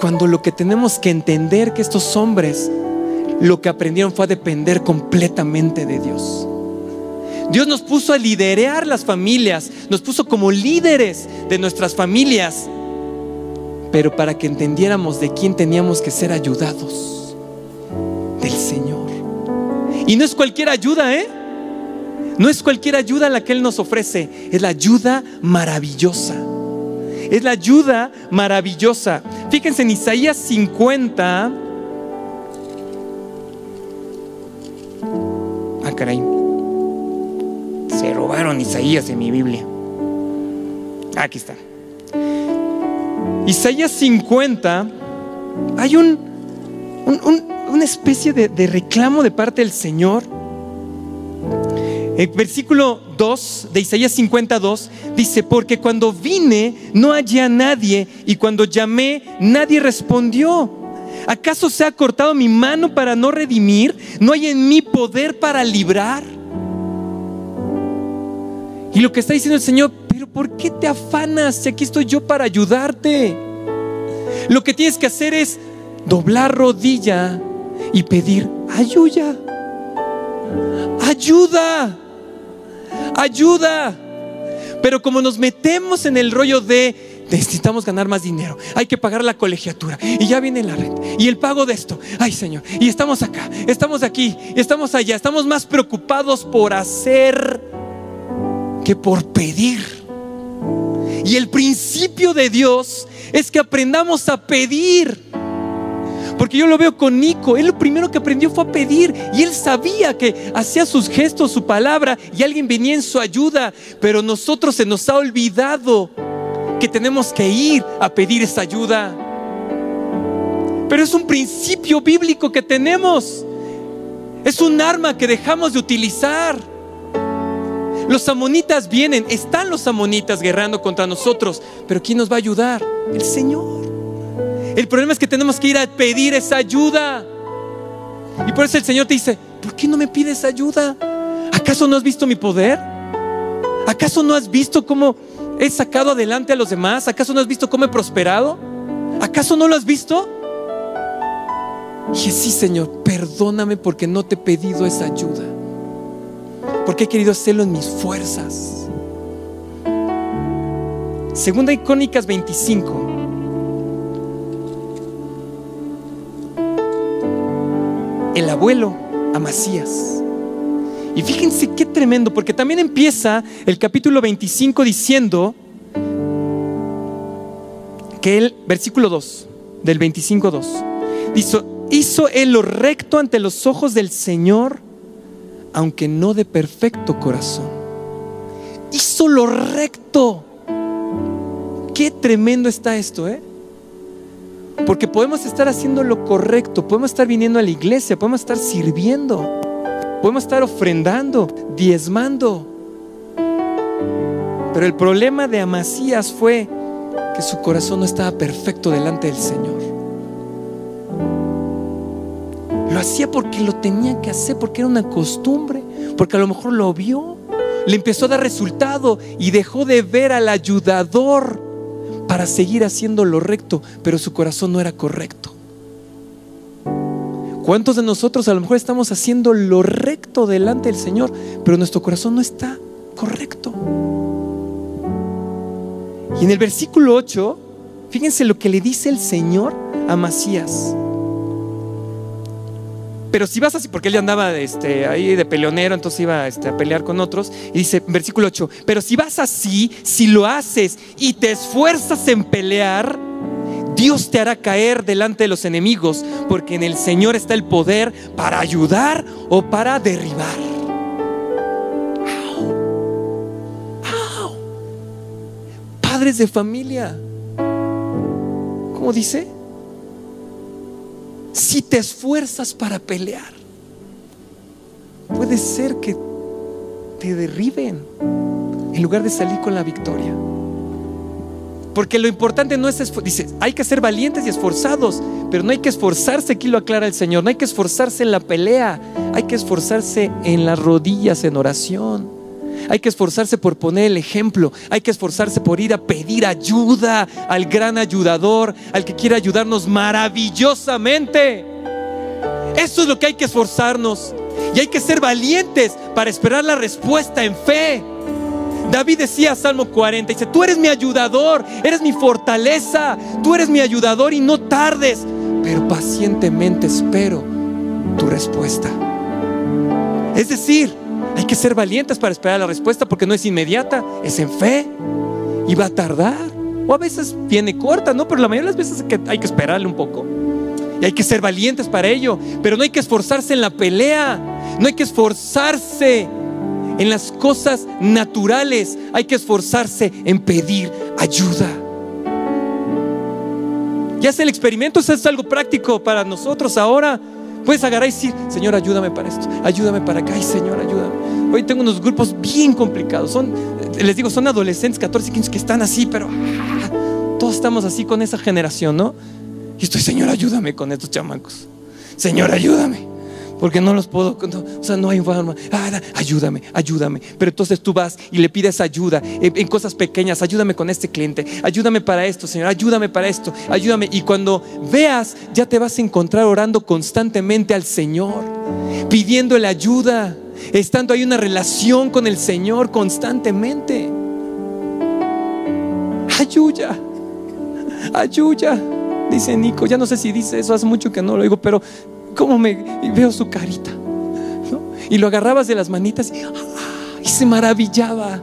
Cuando lo que tenemos que entender que estos hombres lo que aprendieron fue a depender completamente de Dios. Dios nos puso a liderar las familias, nos puso como líderes de nuestras familias, pero para que entendiéramos de quién teníamos que ser ayudados, del Señor. Y no es cualquier ayuda, no es cualquier ayuda la que Él nos ofrece, es la ayuda maravillosa. Es la ayuda maravillosa. Fíjense en Isaías 50. Ah, caray. Se robaron Isaías en mi Biblia. Aquí está. Isaías 50. Hay una especie de reclamo de parte del Señor. El versículo 2 de Isaías 52 dice: porque cuando vine no hallé a nadie, y cuando llamé nadie respondió. ¿Acaso se ha cortado mi mano para no redimir? ¿No hay en mí poder para librar? Y lo que está diciendo el Señor: pero ¿por qué te afanas si aquí estoy yo para ayudarte? Lo que tienes que hacer es doblar rodilla y pedir ayuda. Ayuda. Ayuda. Pero como nos metemos en el rollo de necesitamos ganar más dinero, hay que pagar la colegiatura, y ya viene la renta y el pago de esto, ay Señor, y estamos acá, estamos aquí, estamos allá, estamos más preocupados por hacer que por pedir. Y el principio de Dios es que aprendamos a pedir. Porque yo lo veo con Nico. Él lo primero que aprendió fue a pedir. Y él sabía que hacía sus gestos, su palabra, y alguien venía en su ayuda. Pero nosotros se nos ha olvidado que tenemos que ir a pedir esa ayuda. Pero es un principio bíblico que tenemos. Es un arma que dejamos de utilizar. Los amonitas vienen, están los amonitas guerreando contra nosotros, pero ¿quién nos va a ayudar? El Señor. El problema es que tenemos que ir a pedir esa ayuda. Y por eso el Señor te dice: ¿por qué no me pides ayuda? ¿Acaso no has visto mi poder? ¿Acaso no has visto cómo he sacado adelante a los demás? ¿Acaso no has visto cómo he prosperado? ¿Acaso no lo has visto? Y dije: sí, Señor, perdóname porque no te he pedido esa ayuda, porque he querido hacerlo en mis fuerzas. Segunda de Crónicas 25. El abuelo Amasías. Y fíjense qué tremendo, porque también empieza el capítulo 25 diciendo que el versículo 2 del 25:2 dice: hizo él lo recto ante los ojos del Señor, aunque no de perfecto corazón. Hizo lo recto. Qué tremendo está esto, porque podemos estar haciendo lo correcto, podemos estar viniendo a la iglesia, podemos estar sirviendo, podemos estar ofrendando, diezmando. Pero el problema de Amasías fue que su corazón no estaba perfecto delante del Señor. Lo hacía porque lo tenía que hacer, porque era una costumbre, porque a lo mejor lo vio, le empezó a dar resultado y dejó de ver al ayudador para seguir haciendo lo recto, pero su corazón no era correcto. ¿Cuántos de nosotros a lo mejor estamos haciendo lo recto delante del Señor, pero nuestro corazón no está correcto? Y en el versículo 8, fíjense lo que le dice el Señor a Amasías: pero si vas así, porque él ya andaba ahí de peleonero, entonces iba a pelear con otros. Y dice, versículo 8: pero si vas así, si lo haces y te esfuerzas en pelear, Dios te hará caer delante de los enemigos, porque en el Señor está el poder para ayudar o para derribar. padres de familia. ¿Cómo dice? Si te esfuerzas para pelear, puede ser que te derriben en lugar de salir con la victoria. Porque lo importante no es, dice, hay que ser valientes y esforzados, pero no hay que esforzarse, aquí lo aclara el Señor, no hay que esforzarse en la pelea, hay que esforzarse en las rodillas en oración. Hay que esforzarse por poner el ejemplo. Hay que esforzarse por ir a pedir ayuda al gran ayudador, al que quiere ayudarnos maravillosamente. Eso es lo que hay que esforzarnos. Y hay que ser valientes para esperar la respuesta en fe. David decía, Salmo 40, dice: tú eres mi ayudador, eres mi fortaleza, tú eres mi ayudador y no tardes, pero pacientemente espero tu respuesta. Es decir, hay que ser valientes para esperar la respuesta, porque no es inmediata, es en fe y va a tardar, o a veces viene corta, ¿no? Pero la mayoría de las veces hay que esperarle un poco y hay que ser valientes para ello. Pero no hay que esforzarse en la pelea, no hay que esforzarse en las cosas naturales, hay que esforzarse en pedir ayuda. Ya sea el experimento, eso es algo práctico para nosotros ahora. Puedes agarrar y decir: Señor, ayúdame para esto, ayúdame para acá. Ay, Señor, ayúdame. Hoy tengo unos grupos bien complicados. Les digo, son adolescentes, 14, 15, que están así, pero todos estamos así con esa generación, ¿no? Y estoy: Señor, ayúdame con estos chamacos. Señor, ayúdame, porque no los puedo, o sea, no hay forma. Ayúdame, ayúdame. Pero entonces tú vas y le pides ayuda en cosas pequeñas. Ayúdame con este cliente, ayúdame para esto, Señor, ayúdame para esto, ayúdame. Y cuando veas, ya te vas a encontrar orando constantemente al Señor, pidiéndole ayuda, estando ahí una relación con el Señor constantemente. Ayuda, ayuda, dice Nico. Ya no sé si dice eso, hace mucho que no lo oigo, pero cómo veo su carita, ¿no? Y lo agarrabas de las manitas y se maravillaba.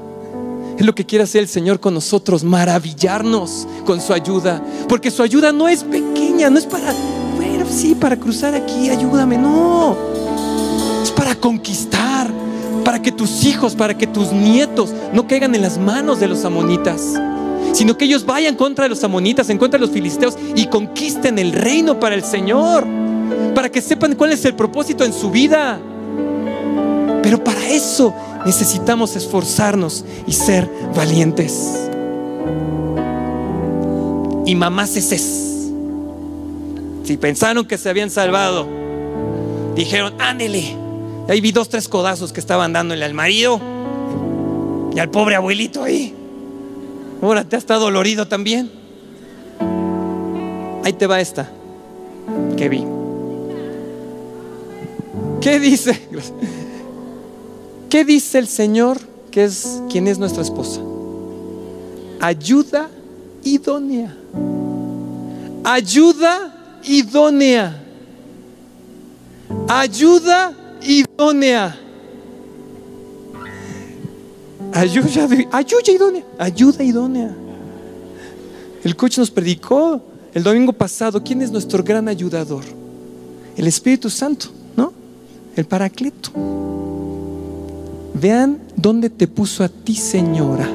Es lo que quiere hacer el Señor con nosotros, maravillarnos con su ayuda. Porque su ayuda no es pequeña, no es para, bueno, sí, para cruzar aquí, ayúdame, no. Es para conquistar, para que tus hijos, para que tus nietos no caigan en las manos de los amonitas, sino que ellos vayan contra los amonitas, en contra de los filisteos, y conquisten el reino para el Señor, para que sepan cuál es el propósito en su vida. Pero para eso necesitamos esforzarnos y ser valientes. Y mamaceses, si pensaron que se habían salvado, dijeron: ándele. Ahí vi 2, 3 codazos que estaban dándole al marido y al pobre abuelito ahí. Ahora te has estado dolorido también. Ahí te va esta que vi. ¿Qué dice? ¿Qué dice el Señor, que es quien es nuestra esposa? Ayuda idónea. Ayuda idónea. Ayuda idónea. Ayuda idónea. Ayuda idónea. El coach nos predicó el domingo pasado quién es nuestro gran ayudador. El Espíritu Santo, ¿no? El Paracleto. Vean dónde te puso a ti, señora,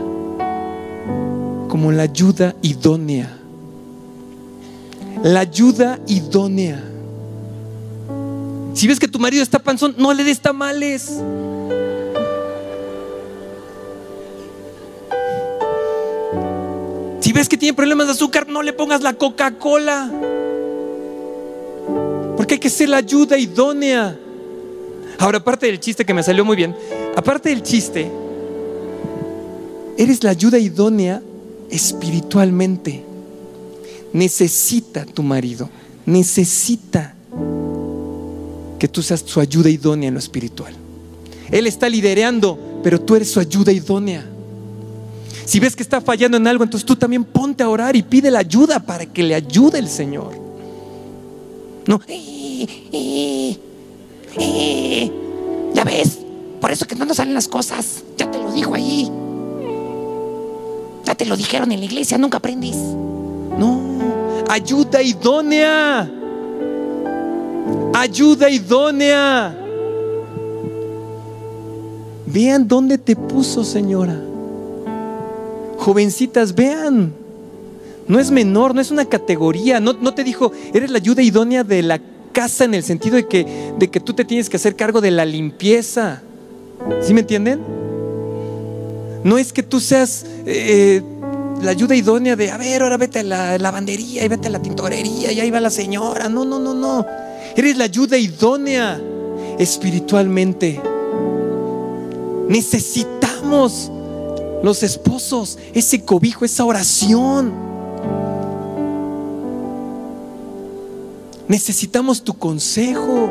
como la ayuda idónea. La ayuda idónea. Si ves que tu marido está panzón, no le des tamales. Si ves que tiene problemas de azúcar, no le pongas la Coca-Cola, porque hay que ser la ayuda idónea. Ahora, aparte del chiste que me salió muy bien, aparte del chiste, eres la ayuda idónea espiritualmente. Necesita tu marido, necesita que tú seas su ayuda idónea en lo espiritual. Él está liderando, pero tú eres su ayuda idónea. Si ves que está fallando en algo, entonces tú también ponte a orar y pide la ayuda para que le ayude el Señor. No, ya ves, por eso que no nos salen las cosas. Ya te lo dijo ahí, ya te lo dijeron en la iglesia, nunca aprendes. No, ayuda idónea. Ayuda idónea. Vean dónde te puso, señora, Jovencitas, vean, no es menor, no es una categoría. No te dijo, eres la ayuda idónea de la casa, en el sentido de que tú te tienes que hacer cargo de la limpieza. ¿Sí me entienden? No es que tú seas la ayuda idónea de, a ver, ahora vete a la lavandería y vete a la tintorería y ahí va la señora. No, no, no, no. Eres la ayuda idónea espiritualmente. Necesitamos los esposos ese cobijo, esa oración. Necesitamos tu consejo.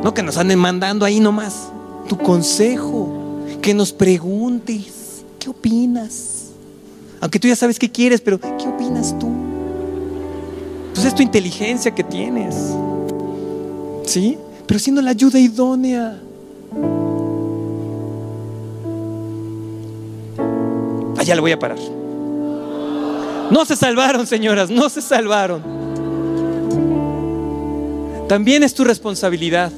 No que nos anden mandando ahí nomás. Tu consejo, que nos preguntes, ¿qué opinas? Aunque tú ya sabes qué quieres, pero ¿qué opinas tú? Pues es tu inteligencia que tienes, ¿sí? Pero siendo la ayuda idónea. Ya le voy a parar. No se salvaron, señoras, no se salvaron. También es tu responsabilidad.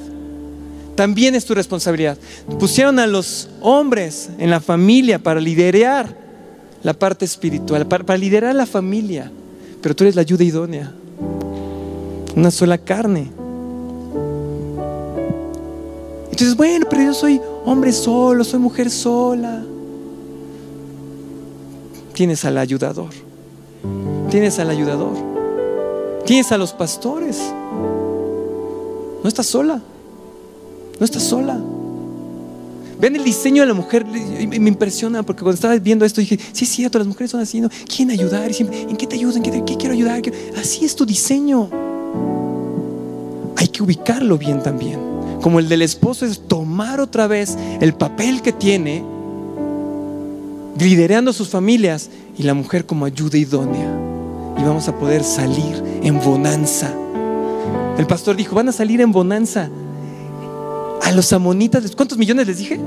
También es tu responsabilidad. Pusieron a los hombres en la familia para liderar la parte espiritual, para liderar la familia. Pero tú eres la ayuda idónea. Una sola carne. Entonces, bueno, pero yo soy hombre solo, soy mujer sola. Tienes al ayudador. Tienes al ayudador. Tienes a los pastores. No estás sola. No estás sola. Vean el diseño de la mujer. Me impresiona porque cuando estaba viendo esto dije, sí es cierto, las mujeres son así, ¿no? ¿Quién ayudar? Y siempre, ¿en qué te ayudo? ¿En qué quiero ayudar? Así es tu diseño. Hay que ubicarlo bien también. Como el del esposo es tomar otra vez el papel que tiene liderando sus familias, y la mujer como ayuda idónea, y vamos a poder salir en bonanza. El pastor dijo, van a salir en bonanza. A los amonitas, ¿cuántos millones les dije?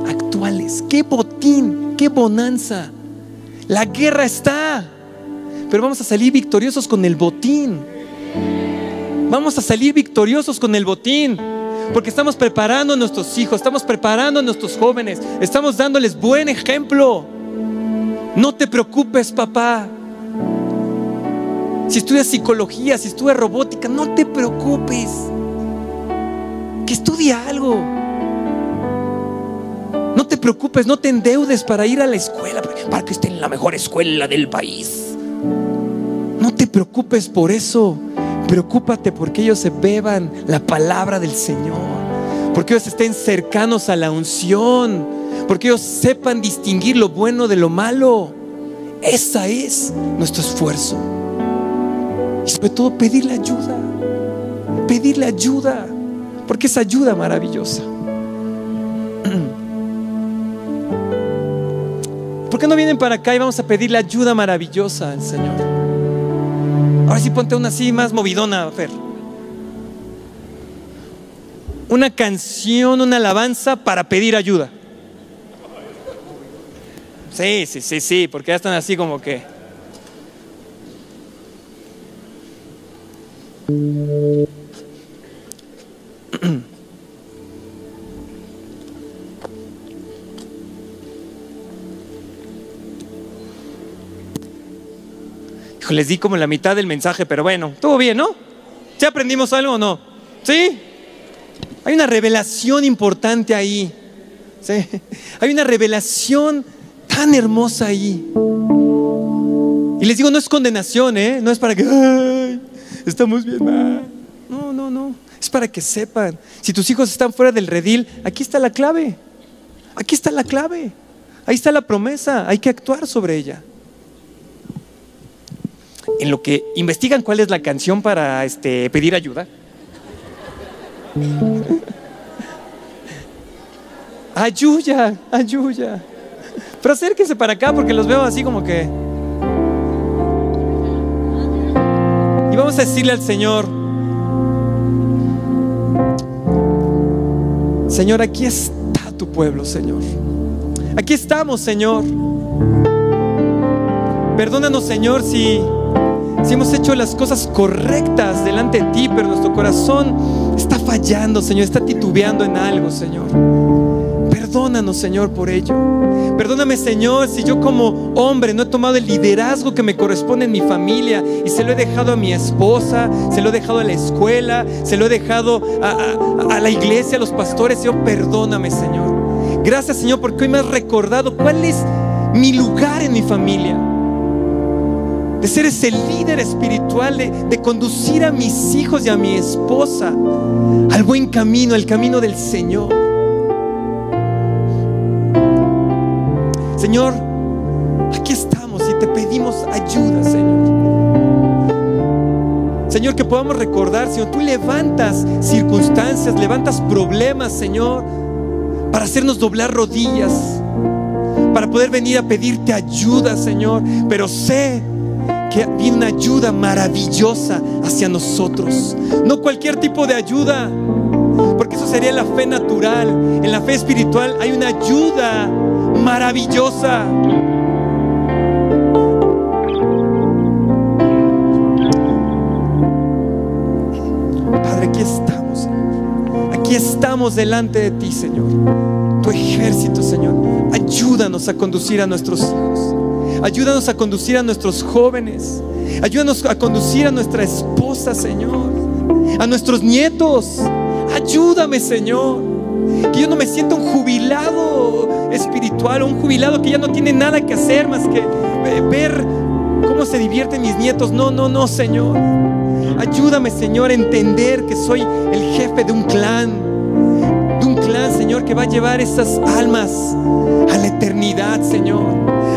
Actuales. ¡Qué botín! ¡Qué bonanza! La guerra está, pero vamos a salir victoriosos con el botín. Vamos a salir victoriosos con el botín, porque estamos preparando a nuestros hijos, estamos preparando a nuestros jóvenes, estamos dándoles buen ejemplo. No te preocupes, papá. Si estudias psicología, si estudias robótica, no te preocupes. Que estudie algo. No te preocupes, no te endeudes para ir a la escuela, para que esté en la mejor escuela del país. No te preocupes por eso. Preocúpate porque ellos se beban la palabra del Señor, porque ellos estén cercanos a la unción, porque ellos sepan distinguir lo bueno de lo malo. Ese es nuestro esfuerzo. Y sobre todo pedirle ayuda. Pedirle ayuda, porque es ayuda maravillosa. ¿Por qué no vienen para acá y vamos a pedirle ayuda maravillosa al Señor? Ahora sí ponte una así más movidona, Fer. Una canción, una alabanza para pedir ayuda. Sí, porque ya están así como que. Les di como la mitad del mensaje, pero bueno, estuvo bien, ¿no? ¿Sí aprendimos algo o no? ¿Sí? Hay una revelación importante ahí. ¿Sí? Hay una revelación tan hermosa ahí. Y les digo, no es condenación, ¿eh? No es para que, ay, estamos bien mal. No, no, no. Es para que sepan, si tus hijos están fuera del redil, aquí está la clave. Aquí está la clave. Ahí está la promesa. Hay que actuar sobre ella. En lo que investigan cuál es la canción para pedir ayuda. Ayuya, ayuya. Pero acérquense para acá porque los veo así como que. Y vamos a decirle al Señor: Señor, aquí está tu pueblo, Señor. Aquí estamos, Señor. Perdónanos, Señor, si hemos hecho las cosas correctas delante de ti, pero nuestro corazón está fallando, Señor, está titubeando en algo, Señor. Perdónanos. Perdónanos, Señor, por ello. Perdóname, Señor, si yo como hombre no he tomado el liderazgo que me corresponde en mi familia y se lo he dejado a mi esposa, se lo he dejado a la escuela, se lo he dejado a la iglesia, a los pastores. Señor, perdóname, Señor. Gracias, Señor, porque hoy me has recordado cuál es mi lugar en mi familia, de ser ese líder espiritual, de conducir a mis hijos y a mi esposa al buen camino, al camino del Señor. Señor, aquí estamos y te pedimos ayuda, Señor. Señor, que podamos recordar, Señor, tú levantas circunstancias, levantas problemas, Señor, para hacernos doblar rodillas, para poder venir a pedirte ayuda, Señor. Pero sé que viene una ayuda maravillosa hacia nosotros. No cualquier tipo de ayuda, porque eso sería la fe natural. En la fe espiritual hay una ayuda maravillosa. Padre, aquí estamos, Señor. Aquí estamos delante de ti, Señor. Tu ejército, Señor. Ayúdanos a conducir a nuestros hijos. Ayúdanos a conducir a nuestros jóvenes. Ayúdanos a conducir a nuestra esposa, Señor. A nuestros nietos. Ayúdame, Señor. Que yo no me sienta un jubilado espiritual, o un jubilado que ya no tiene nada que hacer más que ver cómo se divierten mis nietos. No, Señor. Ayúdame, Señor, a entender que soy el jefe de un clan, Señor, que va a llevar esas almas a la eternidad, Señor.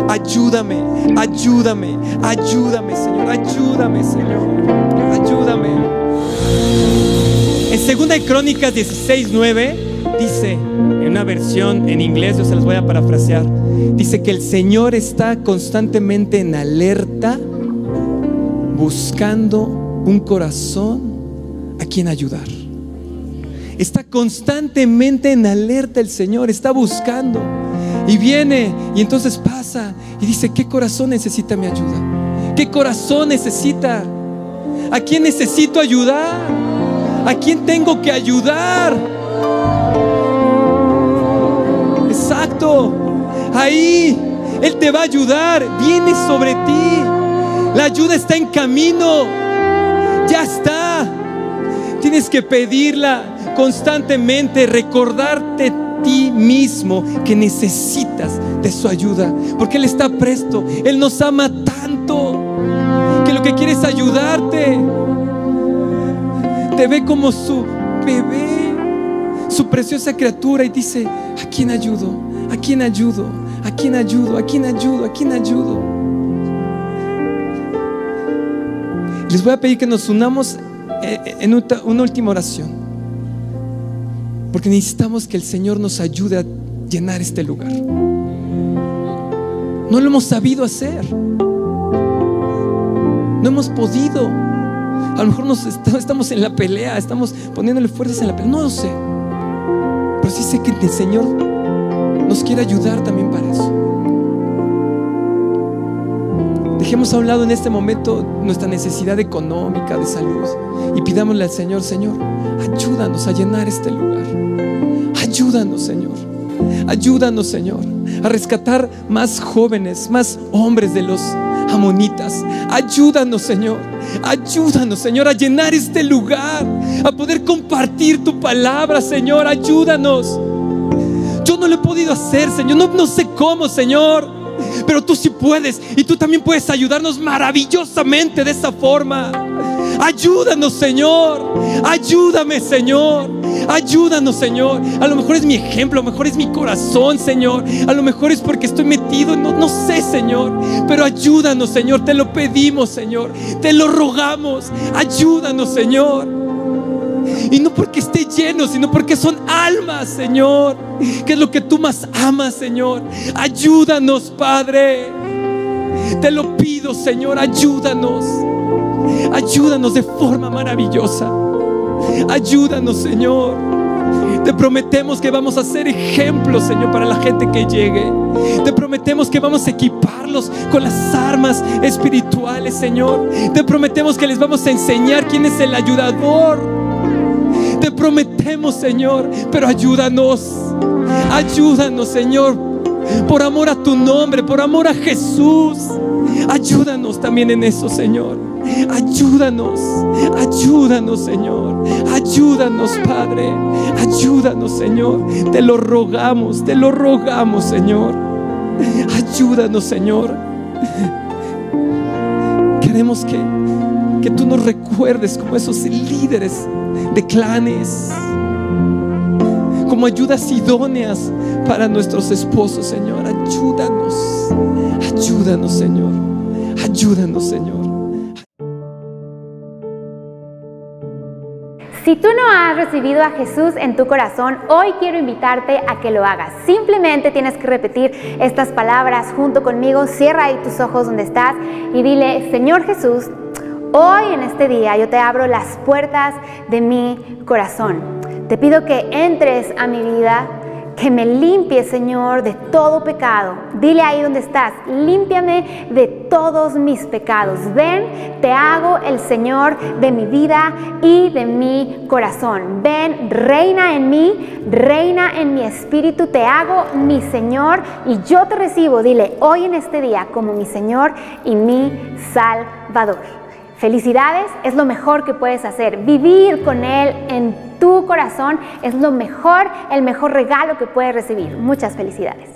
Ayúdame, Señor. Ayúdame, Señor. Ayúdame. En 2 de Crónicas 16:9 dice, en una versión en inglés, yo se las voy a parafrasear, dice que el Señor está constantemente en alerta, buscando un corazón a quien ayudar. Está constantemente en alerta el Señor, está buscando. Y viene y entonces pasa y dice, ¿qué corazón necesita mi ayuda? ¿Qué corazón necesita? ¿A quién necesito ayudar? ¿A quién tengo que ayudar? Exacto. Ahí Él te va a ayudar. Viene sobre ti. La ayuda está en camino. Ya está. Tienes que pedirla constantemente, recordarte a ti mismo que necesitas de su ayuda, porque Él está presto. Él nos ama tanto que lo que quiere es ayudarte. Te ve como su bebé, su preciosa criatura, y dice, ¿a quién ayudo? ¿A quién ayudo? ¿A quién ayudo? ¿A quién ayudo? ¿A quién ayudo? Les voy a pedir que nos unamos en una última oración, porque necesitamos que el Señor nos ayude a llenar este lugar. No lo hemos sabido hacer, no hemos podido. A lo mejor estamos en la pelea, estamos poniéndole fuerzas en la pelea, no lo sé, pero sí sé que el Señor nos quiere ayudar también para eso. Dejemos a un lado en este momento nuestra necesidad económica, de salud, y pidámosle al Señor, Señor, ayúdanos a llenar este lugar. Ayúdanos, Señor. Ayúdanos, Señor, a rescatar más jóvenes, más hombres de los amonitas. Ayúdanos, Señor. Ayúdanos, Señor, a llenar este lugar, a poder compartir tu palabra, Señor. Ayúdanos. Yo no lo he podido hacer, Señor. No sé cómo, Señor, pero tú sí puedes, y tú también puedes ayudarnos maravillosamente de esa forma. Ayúdanos, Señor. Ayúdame, Señor. Ayúdanos, Señor. A lo mejor es mi ejemplo, a lo mejor es mi corazón, Señor. A lo mejor es porque estoy metido, no sé, Señor. Pero ayúdanos, Señor. Te lo pedimos, Señor. Te lo rogamos. Ayúdanos, Señor. Y no porque esté lleno, sino porque son almas, Señor, que es lo que tú más amas, Señor. Ayúdanos, Padre. Te lo pido, Señor. Ayúdanos. Ayúdanos de forma maravillosa. Ayúdanos, Señor. Te prometemos que vamos a ser ejemplos, Señor, para la gente que llegue. Te prometemos que vamos a equiparlos con las armas espirituales, Señor. Te prometemos que les vamos a enseñar quién es el ayudador. Te prometemos, Señor, pero ayúdanos. Ayúdanos, Señor, por amor a tu nombre, por amor a Jesús. Ayúdanos también en eso, Señor. Ayúdanos, ayúdanos, Señor. Ayúdanos, Padre. Ayúdanos, Señor. Te lo rogamos, Señor. Ayúdanos, Señor. Queremos que tú nos recuerdes como esos líderes de clanes, como ayudas idóneas para nuestros esposos, Señor. Ayúdanos, ayúdanos, Señor. Ayúdanos, Señor. Si tú no has recibido a Jesús en tu corazón, hoy quiero invitarte a que lo hagas. Simplemente tienes que repetir estas palabras junto conmigo. Cierra ahí tus ojos donde estás y dile: Señor Jesús, hoy en este día yo te abro las puertas de mi corazón. Te pido que entres a mi vida, que me limpies, Señor, de todo pecado. Dile ahí donde estás: límpiame de todos mis pecados. Ven, te hago el Señor de mi vida y de mi corazón. Ven, reina en mí, reina en mi espíritu. Te hago mi Señor y yo te recibo. Dile hoy en este día como mi Señor y mi Salvador. Felicidades, es lo mejor que puedes hacer. Vivir con Él en tu corazón es lo mejor, el mejor regalo que puedes recibir. Muchas felicidades.